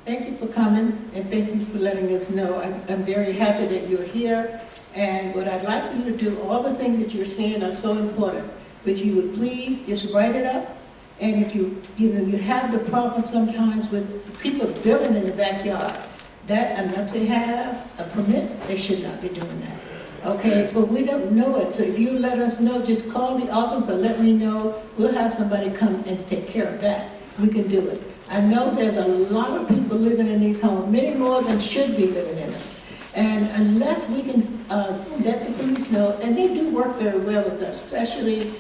Thank you for coming, and thank you for letting us know. I'm very happy that you're here, and what I'd like you to do, all the things that you're saying are so important, but you would please just write it up, and if you have the problem sometimes with people building in the backyard, that unless they have a permit, they should not be doing that. Okay, but we don't know it, so if you let us know, just call the office or let me know. We'll have somebody come and take care of that. We can do it. I know there's a lot of people living in these homes, many more than should be living in them. And unless we can let the police know, and they do work very well with us, especially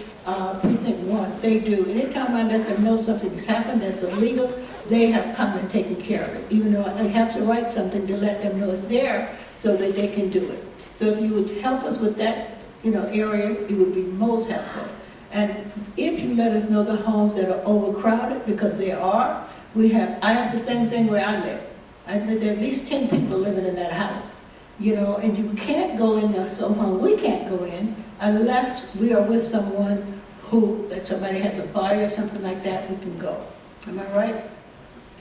Precinct 1, they do. Anytime I let them know something's happened that's illegal, they have come and taken care of it, even though I have to write something to let them know it's there so that they can do it. So if you would help us with that, area, it would be most helpful. And if you let us know the homes that are overcrowded, because they are, I have the same thing where I live. There are at least 10 people living in that house, and you can't go in some home. We can't go in unless we are with someone that somebody has a fire or something like that, we can go. Am I right?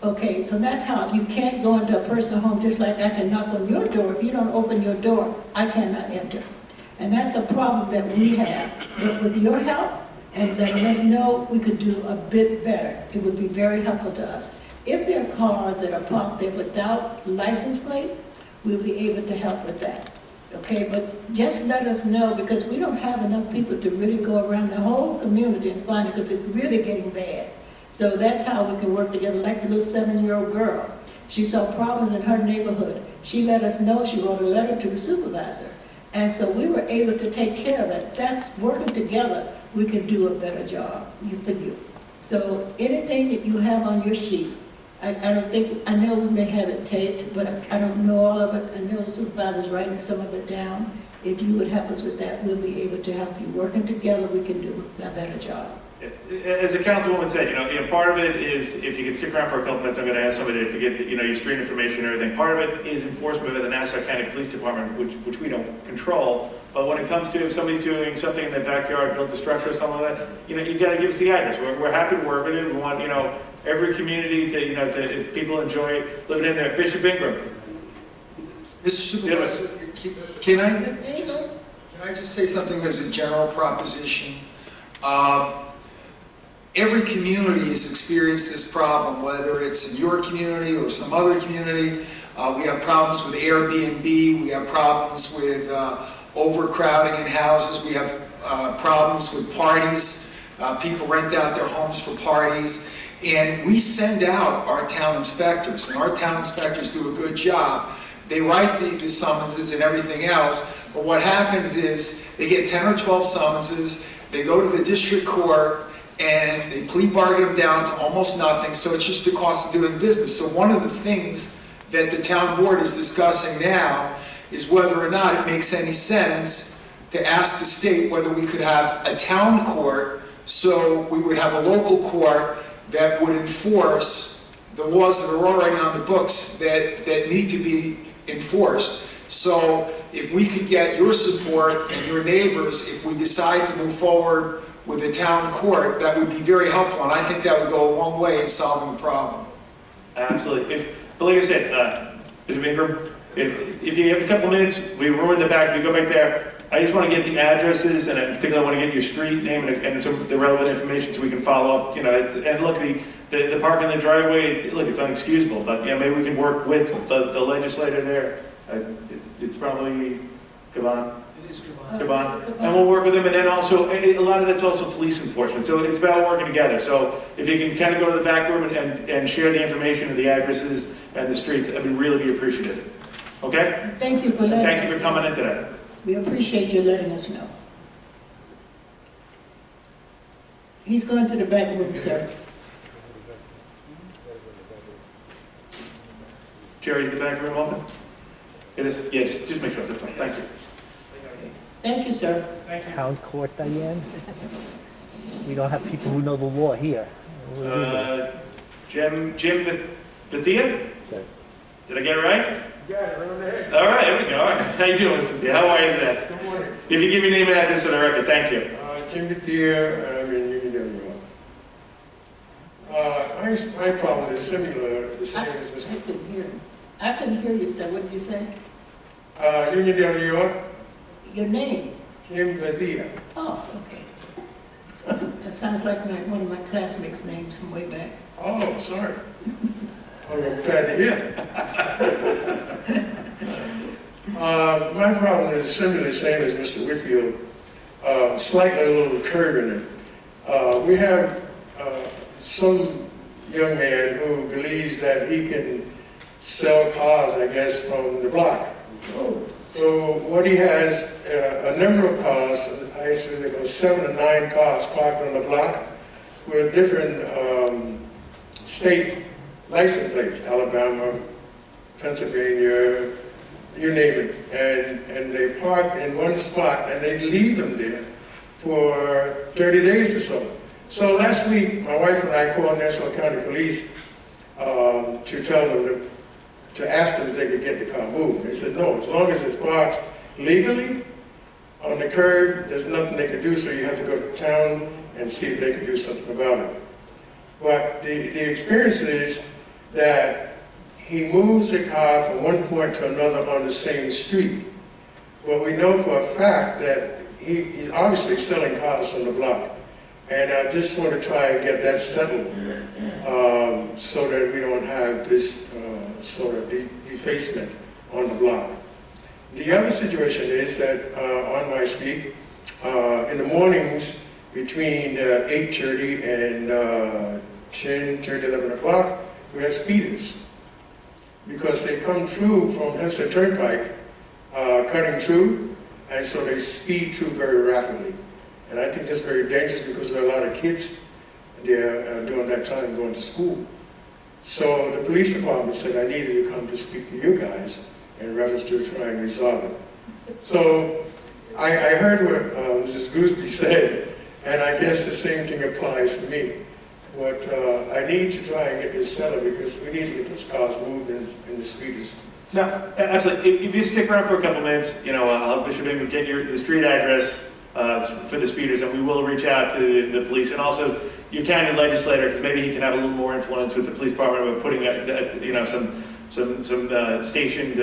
Okay, so that's how, you can't go into a personal home just like I can knock on your door. If you don't open your door, I cannot enter. And that's a problem that we have. But with your help and letting us know, we could do a bit better. It would be very helpful to us. If there are cars that are parked there without license plates, we'll be able to help with that. Okay, but just let us know, because we don't have enough people to really go around the whole community and find it, because it's really getting bad. So that's how we can work together, like the little 7-year-old girl. She saw problems in her neighborhood. She let us know, she wrote a letter to the supervisor. And so we were able to take care of it. That's working together, we can do a better job for you. So anything that you have on your sheet, I know we may have it taped, but I don't know all of it. I know the supervisor's writing some of it down. If you would help us with that, we'll be able to help you. Working together, we can do a better job. As the councilwoman said, part of it is, if you can stick around for a couple minutes, I'm going to ask somebody to get, your screen information and everything. Part of it is enforcement of the Nassau County Police Department, which we don't control. But when it comes to if somebody's doing something in their backyard, built a structure or something like that, you got to give us the address. We're happy to work with it. We want, every community to people enjoy living in there. Bishop Ingram. Mr. Supervisor, can I just say something as a general proposition? Every community has experienced this problem, whether it's in your community or some other community. We have problems with Airbnb. We have problems with overcrowding in houses. We have problems with parties. People rent out their homes for parties. And we send out our town inspectors, and our town inspectors do a good job. they write the summonses and everything else, but what happens is they get 10 or 12 summonses, they go to the district court, and they plea bargain them down to almost nothing, so it's just the cost of doing business. So one of the things that the town board is discussing now is whether or not it makes any sense to ask the state whether we could have a town court, so we would have a local court that would enforce the laws that are already on the books that need to be enforced. So if we could get your support and your neighbors, if we decide to move forward with a town court, that would be very helpful, and I think that would go a long way in solving the problem. Absolutely. But like I said, Mr. Ingram, if you have a couple minutes, we ruined the back, we go back there. I just want to get the addresses, and in particular I want to get your street name and some of the relevant information so we can follow up. You know, and look, the park in the driveway, look, it's unexcusable, but yeah, maybe we can work with the legislator there. It's probably, come on. And we'll work with them, and then also, a lot of that's also police enforcement, so it's about working together. So if you can kind of go to the back room and share the information of the addresses and the streets, I would really be appreciative. Okay? Thank you for letting us know. Thank you for coming in today. We appreciate you letting us know. He's going to the back room, sir. Jerry, is the back room open? It is? Yeah, just make sure that's fine. Thank you. Thank you, sir. Town court, Diane? We don't have people who know the law here. Jim Vithia? Did I get it right? You got it, right there. All right, there we go. How you doing, Mr. Vithia? How are you today? Good morning. If you give me name and address for the record, thank you. Jim Bethia, I'm in Uniondale, New York. My problem is similar, the same as Mr. I couldn't hear you, sir. What did you say? Uniondale, New York. Your name? Jim Bethia. Oh, okay. That sounds like one of my classmates' names from way back. Oh, sorry. I'm glad to hear that. My problem is similarly the same as Mr. Whitfield, slightly a little curve in it. We have some young man who believes that he can sell cars, I guess, from the block. So what he has, a number of cars, I say there go 7 or 9 cars parked on the block with different state license plates, Alabama, Pennsylvania, you name it. And they park in one spot and they leave them there for 30 days or so. So last week, my wife and I called Nassau County Police to tell them to ask them if they could get the car moved. They said, no, as long as it's parked legally on the curb, there's nothing they can do, so you have to go to town and see if they can do something about it. But the experience is that he moves the car from one point to another on the same street. But we know for a fact that he's obviously selling cars on the block. And I just want to try and get that settled so that we don't have this sort of defacement on the block. The other situation is that on my street, in the mornings between 8:30 and 10:30, 11 o'clock, we have speeders. Because they come through from Hempstead Turnpike, cutting through, and so they speed through very rapidly. And I think that's very dangerous because there are a lot of kids there during that time going to school. So the police department said I needed to come to speak to you guys in reference to try and resolve it. So I heard what Mrs. Gooseby said, and I guess the same thing applies to me. But I need to try and get this settled because we need to get those cars moved in the speeders. No, absolutely. If you stick around for a couple minutes, I'll Bishop Ingram get the street address for the speeders, and we will reach out to the police and also your county legislator, because maybe he can have a little more influence with the police department about putting some stationed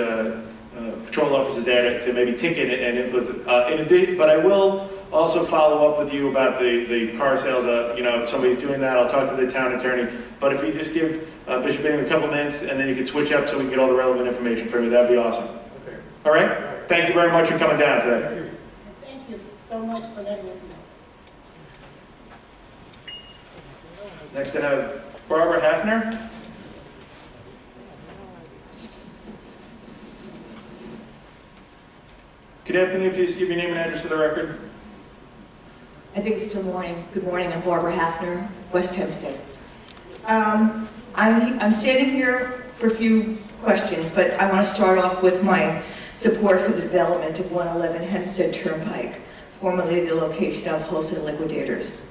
patrol officers there to maybe ticket and influence it. But I will also follow up with you about the car sales. If somebody's doing that, I'll talk to the town attorney. But if you just give Bishop Ingram a couple minutes, and then you can switch up so we can get all the relevant information for you, that'd be awesome. Okay. All right? Thank you very much for coming down today. Thank you so much for letting us know. Next I have Barbara Hefner. Good afternoon, please give your name and address to the record. I think it's still morning. Good morning, I'm Barbara Hefner, West Hempstead. I'm standing here for a few questions, but I want to start off with my support for the development of 111 Hempstead Turnpike, formerly the location of Wholesale Liquidators.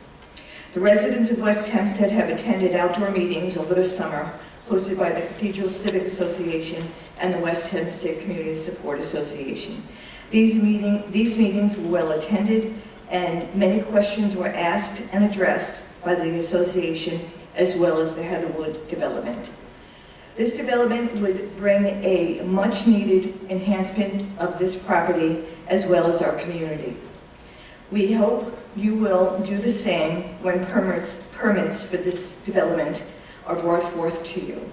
The residents of West Hempstead have attended outdoor meetings over the summer hosted by the Cathedral Civic Association and the West Hempstead Community Support Association. These meetings were well attended, and many questions were asked and addressed by the association as well as the Heatherwood development. This development would bring a much-needed enhancement of this property as well as our community. We hope you will do the same when permits for this development are brought forth to you.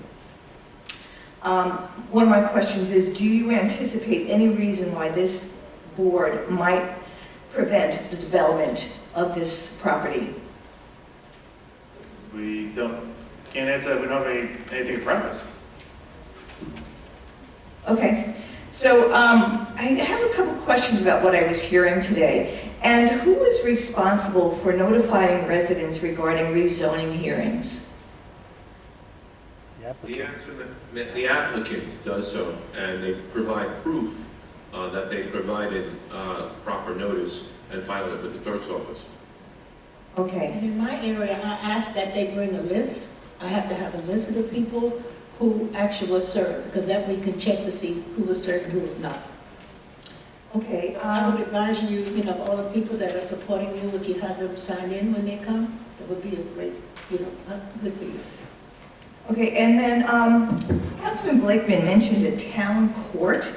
One of my questions is, do you anticipate any reason why this board might prevent the development of this property? We can't answer that. We don't have anything in front of us. Okay, so I have a couple questions about what I was hearing today. And who is responsible for notifying residents regarding rezoning hearings? The applicant does so, and they provide proof that they provided proper notice and filed it with the clerk's office. Okay. And in my area, I ask that they bring a list. I have to have a list of the people who actually was served, because that way you can check to see who was served and who was not. Okay. I would advise you, all the people that are supporting you, if you have them sign in when they come, that would be a great, good for you. Okay, and then Councilman Blakeman mentioned a town court.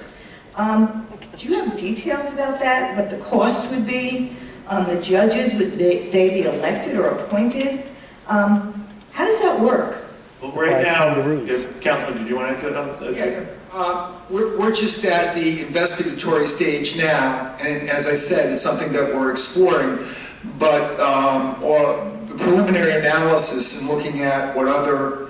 Do you have details about that? What the cost would be? The judges, would they be elected or appointed? How does that work? Well, right now, Councilman, did you want to answer that? Yeah. We're just at the investigatory stage now, and as I said, it's something that we're exploring, but the preliminary analysis and looking at what other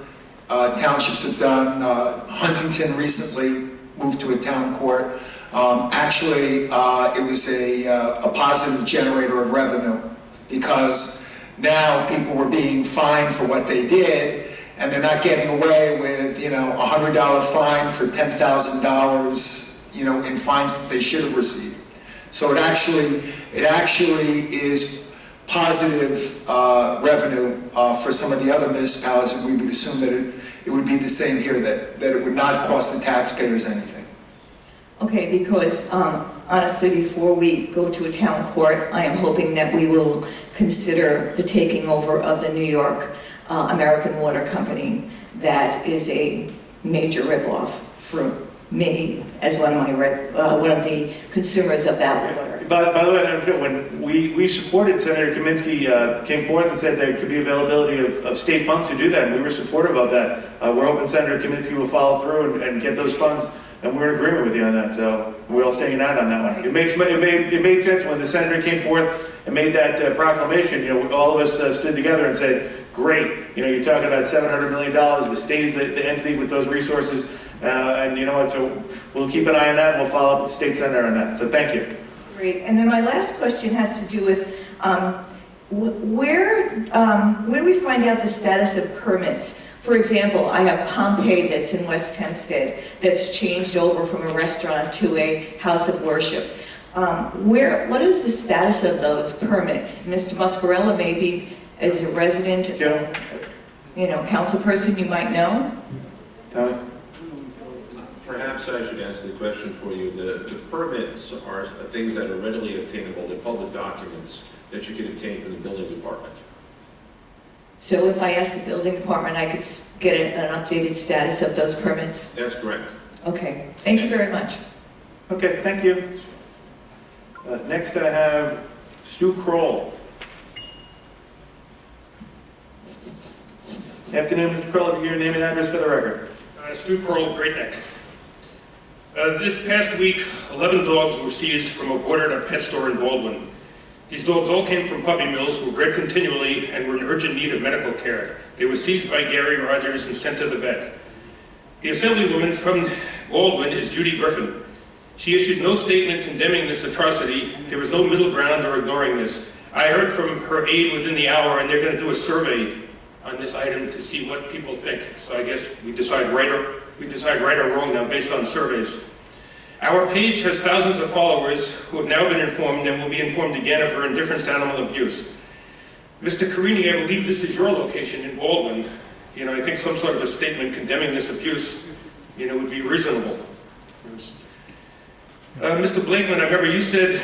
townships have done, Huntington recently moved to a town court. Actually, it was a positive generator of revenue, because now people were being fined for what they did, and they're not getting away with, a $100 fine for $10,000, in fines that they should have received. So it actually is positive revenue for some of the other municipalities, and we would assume that it would be the same here, that it would not cost the taxpayers anything. Okay, because honestly, before we go to a town court, I am hoping that we will consider the taking over of the New York American Water Company. That is a major ripoff for me as one of the consumers of that water. By the way, when we supported, Senator Kaminsky came forth and said there could be availability of state funds to do that, and we were supportive of that. We're hoping Senator Kaminsky will follow through and get those funds, and we're in agreement with you on that, so we're all staying out on that one. It made sense when the senator came forth and made that proclamation. All of us stood together and said, great, you're talking about $700 million, the state is the entity with those resources, and you know what, so we'll keep an eye on that, and we'll follow up with the state senator on that, so thank you. Great, and then my last question has to do with where do we find out the status of permits? For example, I have Pompeii that's in West Hempstead that's changed over from a restaurant to a house of worship. What is the status of those permits? Mr. Muscarella, maybe as a resident, council person, you might know? Tell me. Perhaps I should answer the question for you. The permits are things that are readily obtainable. They're public documents that you can obtain from the building department. So if I ask the building department, I could get an updated status of those permits? That's correct. Okay, thank you very much. Okay, thank you. Next I have Stu Kroll. Afternoon, Mr. Kroll, if you give your name and address for the record. Stu Kroll, Great Neck. This past week, 11 dogs were seized from a boarded pet store in Baldwin. These dogs all came from puppy mills, were bred continually, and were in urgent need of medical care. They were seized by Gary Rogers and sent to the vet. The assemblywoman from Baldwin is Judy Griffin. She issued no statement condemning this atrocity. There was no middle ground or ignoring this. I heard from her aide within the hour, and they're going to do a survey on this item to see what people think. So I guess we decide right or wrong now based on surveys. Our page has thousands of followers who have now been informed and will be informed again of her indifference to animal abuse. Mr. Carini, I believe this is your location in Baldwin. You know, I think some sort of a statement condemning this abuse, you know, would be reasonable. Mr. Blakeman, I remember you said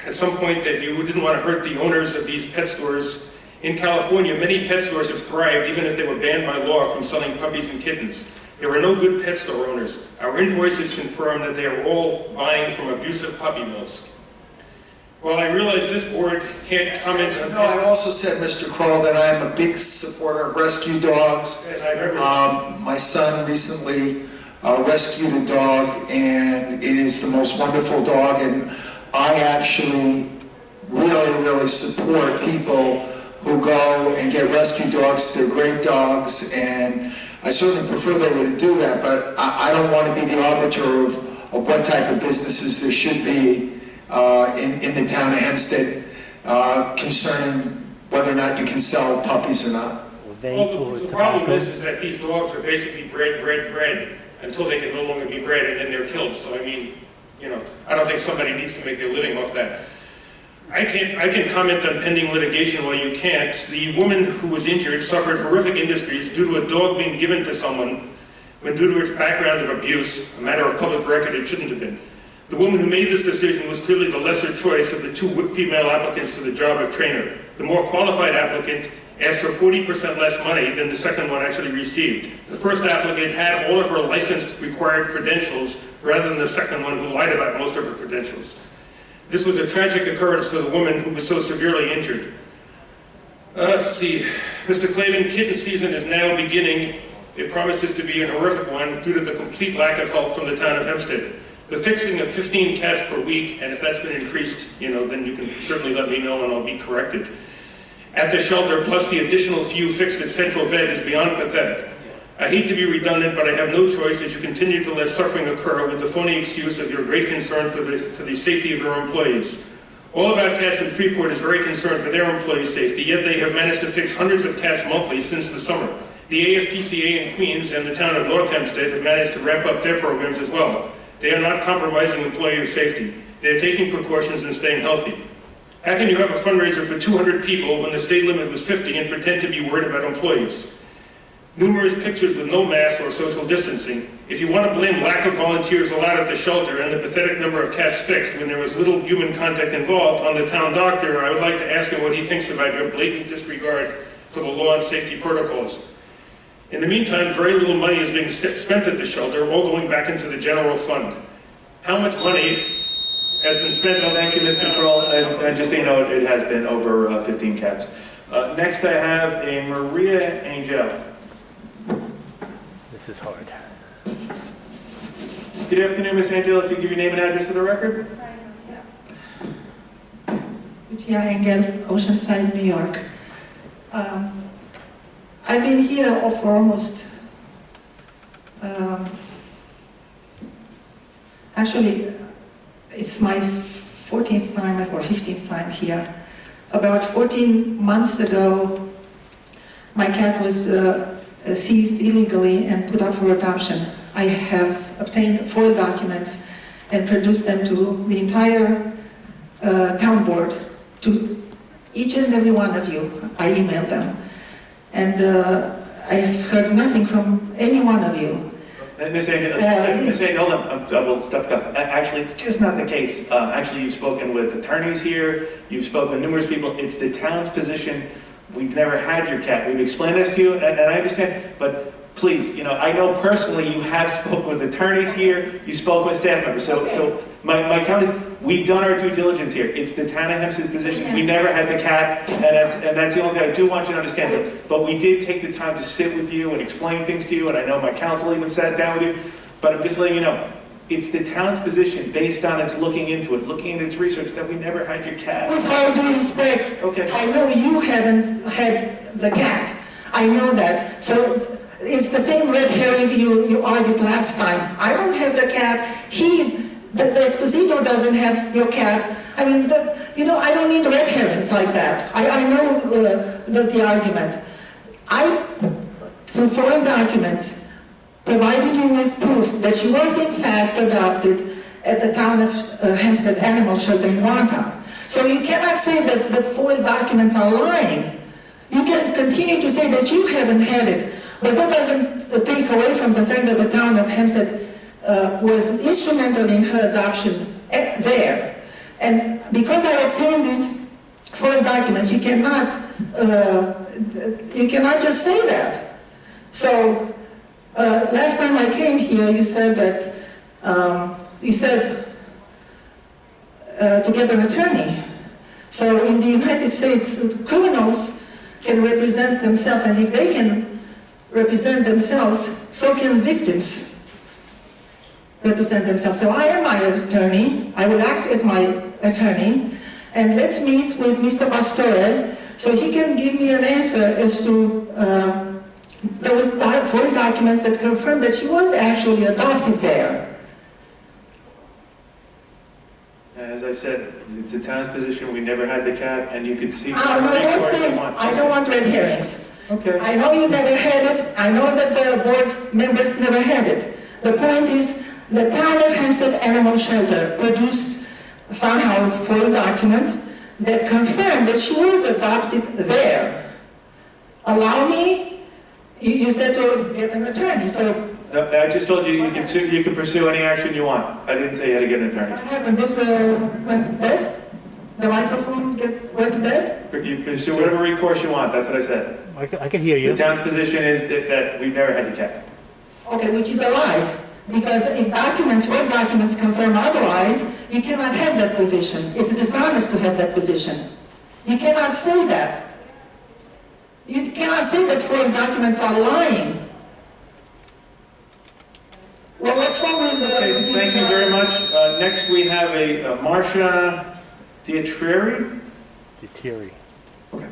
at some point that you didn't want to hurt the owners of these pet stores. In California, many pet stores have thrived even if they were banned by law from selling puppies and kittens. There are no good pet store owners. Our invoices confirm that they are all buying from abusive puppy mills. While I realize this board can't comment on... No, I also said, Mr. Kroll, that I am a big supporter of rescue dogs. My son recently rescued a dog, and it is the most wonderful dog, and I actually really support people who go and get rescue dogs. They're great dogs, and I certainly prefer they were to do that, but I don't want to be the arbiter of what type of businesses there should be in the town of Hempstead concerning whether or not you can sell puppies or not. Well, the problem is that these dogs are basically bred until they can no longer be bred, and then they're killed. So I mean, you know, I don't think somebody needs to make their living off that. I can comment on pending litigation while you can't. The woman who was injured suffered horrific injuries due to a dog being given to someone when, due to its background of abuse, a matter of public record, it shouldn't have been. The woman who made this decision was clearly the lesser choice of the two female applicants for the job of trainer. The more qualified applicant asked for 40% less money than the second one actually received. The first applicant had all of her licensed required credentials rather than the second one who lied about most of her credentials. This was a tragic occurrence for the woman who was so severely injured. Let's see. Mr. Clavin, kitten season is now beginning. It promises to be a horrific one due to the complete lack of help from the town of Hempstead. The fixing of 15 cats per week, and if that's been increased, you know, then you can certainly let me know and I'll be corrected. At the shelter, plus the additional few fixed at Central Vet is beyond pathetic. I hate to be redundant, but I have no choice as you continue to let suffering occur with the phony excuse of your great concern for the safety of your employees. All About Cats in Freeport is very concerned for their employees' safety, yet they have managed to fix hundreds of cats monthly since the summer. The ASPCA in Queens and the town of North Hempstead have managed to ramp up their programs as well. They are not compromising employee safety. They are taking precautions and staying healthy. How can you have a fundraiser for 200 people when the state limit was 50 and pretend to be worried about employees? Numerous pictures with no masks or social distancing. If you want to blame lack of volunteers allowed at the shelter and the pathetic number of cats fixed when there was little human contact involved on the town doctor, I would like to ask him what he thinks about your blatant disregard for the law and safety protocols. In the meantime, very little money is being spent at the shelter, all going back into the general fund. How much money has been spent on... Thank you, Mr. Kroll. And just so you know, it has been over 15 cats. Next I have a Maria Angel. This is hard. Good afternoon, Ms. Angel. If you give your name and address for the record. Lucia Engels, Oceanside, New York. I've been here for almost, actually, it's my 14th time or 15th time here. About 14 months ago, my cat was seized illegally and put up for adoption. I have obtained FOIL documents and produced them to the entire town board, to each and every one of you. I emailed them. And I've heard nothing from any one of you. Ms. Angel, hold on. Well, stop. Actually, it's just not the case. Actually, you've spoken with attorneys here. You've spoken with numerous people. It's the town's position. We've never had your cat. We've explained this to you, and I understand. But please, you know, I know personally you have spoken with attorneys here. You spoke with staff members. So my comment is, we've done our due diligence here. It's the town of Hempstead's position. Yes. We never had the cat, and that's the only thing I do want you to understand. But we did take the time to sit with you and explain things to you, and I know my counsel even sat down with you. But I'm just letting you know, it's the town's position, based on its looking into it, looking at its research, that we never had your cat. With all due respect, okay. I know you haven't had the cat. I know that. So it's the same red herring you argued last time. I don't have the cat. He the Esposito doesn't have your cat. I mean, I don't need red herrings like that. I know the argument. Through foreign documents, provided you with proof that she was in fact adopted at the town of Hempstead Animal Shelter in Wanta. So you cannot say that foreign documents are lying. You can continue to say that you haven't had it, but that doesn't take away from the fact that the town of Hempstead was instrumental in her adoption there. And because I obtained these foreign documents, you cannot just say that. So last time I came here, you said that to get an attorney. So in the United States, criminals can represent themselves, and if they can represent themselves, so can victims represent themselves. So I am my attorney. I will act as my attorney, and let's meet with Mr. Pastore so he can give me an answer as to those foreign documents that confirm that she was actually adopted there. As I said, it's the town's position, we never had the cat, and you could see... No, don't say, I don't want red herrings. Okay. I know you never had it, I know that the board members never had it. The point is, the town of Hempstead Animal Shelter produced somehow foreign documents that confirm that she was adopted there. Allow me, you said to get an attorney, so... No, I just told you you can pursue any action you want. I didn't say you had to get an attorney. What happened? This went dead? The microphone went dead? You pursue whatever recourse you want, that's what I said. I can hear you. The town's position is that we've never had the cat. Okay, which is a lie. Because if foreign documents confirm otherwise, you cannot have that position. It's dishonest to have that position. You cannot say that. You cannot say that foreign documents are lying. Well, what's wrong with the... Okay, thank you very much. Next we have a Marcia Dietrieri. Dietrieri. Okay.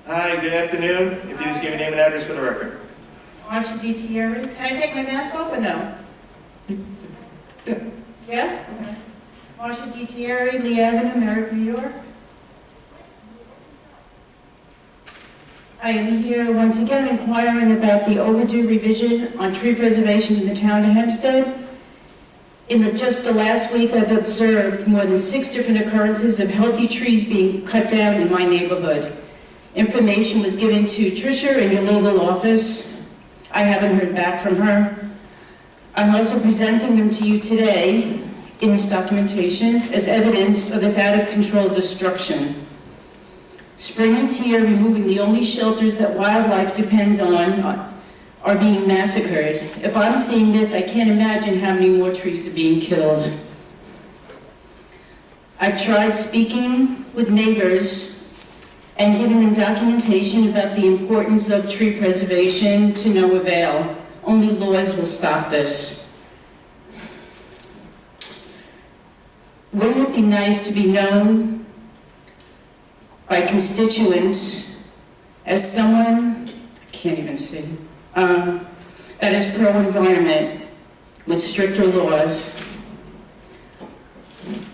Hi, good afternoon. If you just give your name and address for the record. Marcia Dietrieri. Can I take my mask off or no? Yeah? Okay. Marcia Dietrieri, Lee Avenue, Merrick, New York. I am here once again inquiring about the overdue revision on tree preservation in the town of Hempstead. In just the last week, I've observed more than 6 different occurrences of healthy trees being cut down in my neighborhood. Information was given to Tricia in your legal office. I haven't heard back from her. I'm also presenting them to you today in this documentation as evidence of this out-of-control destruction. Spring is here, removing the only shelters that wildlife depend on are being massacred. If I'm seeing this, I can't imagine how many more trees are being killed. I've tried speaking with neighbors and giving them documentation about the importance of tree preservation to no avail. Only laws will stop this. Wouldn't it be nice to be known by constituents as someone, I can't even see, that is pro-environment with stricter laws?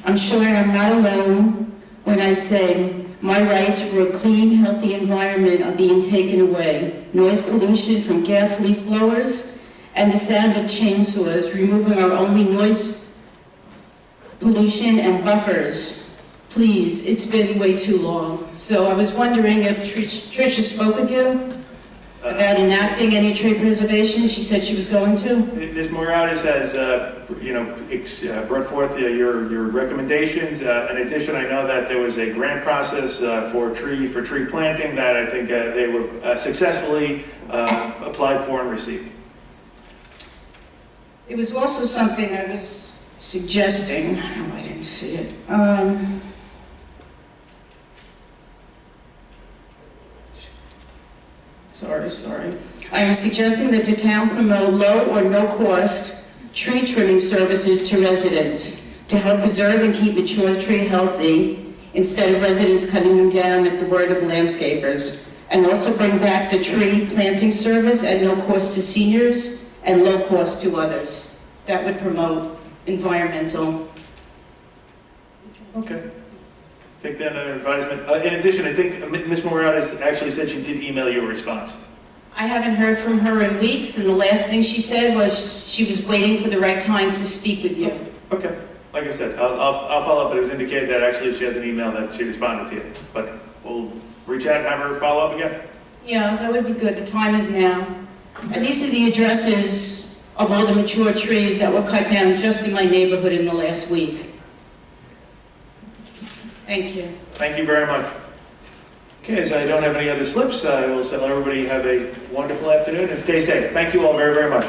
I'm sure I'm not alone when I say my rights for a clean, healthy environment are being taken away. Noise pollution from gas leaf blowers and the sound of chainsaws removing our only noise pollution and buffers. Please, it's been way too long. So I was wondering if Tricia spoke with you about enacting any tree preservation. She said she was going to. Ms. Morales has, brought forth your recommendations. In addition, I know that there was a grant process for tree planting that I think they were successfully applied for and received. It was also something I was suggesting. Oh, I didn't see it. Sorry. I am suggesting that the town promote low or no cost tree trimming services to residents. to help preserve and keep mature tree healthy instead of residents cutting them down at the word of landscapers, and also bring back the tree planting service at no cost to seniors and low cost to others. That would promote environmental. Okay. Take that under advisement. In addition, I think Ms. Morales actually said she did email you a response. I haven't heard from her in weeks, and the last thing she said was she was waiting for the right time to speak with you. Okay. Like I said, I'll follow up, but it was indicated that actually she has an email that she responded to you. But we'll reach out and have her follow up again. Yeah, that would be good. The time is now. And these are the addresses of all the mature trees that were cut down just in my neighborhood in the last week. Thank you. Thank you very much. Okay, as I don't have any other slips, I will tell everybody have a wonderful afternoon and stay safe. Thank you all very, very much.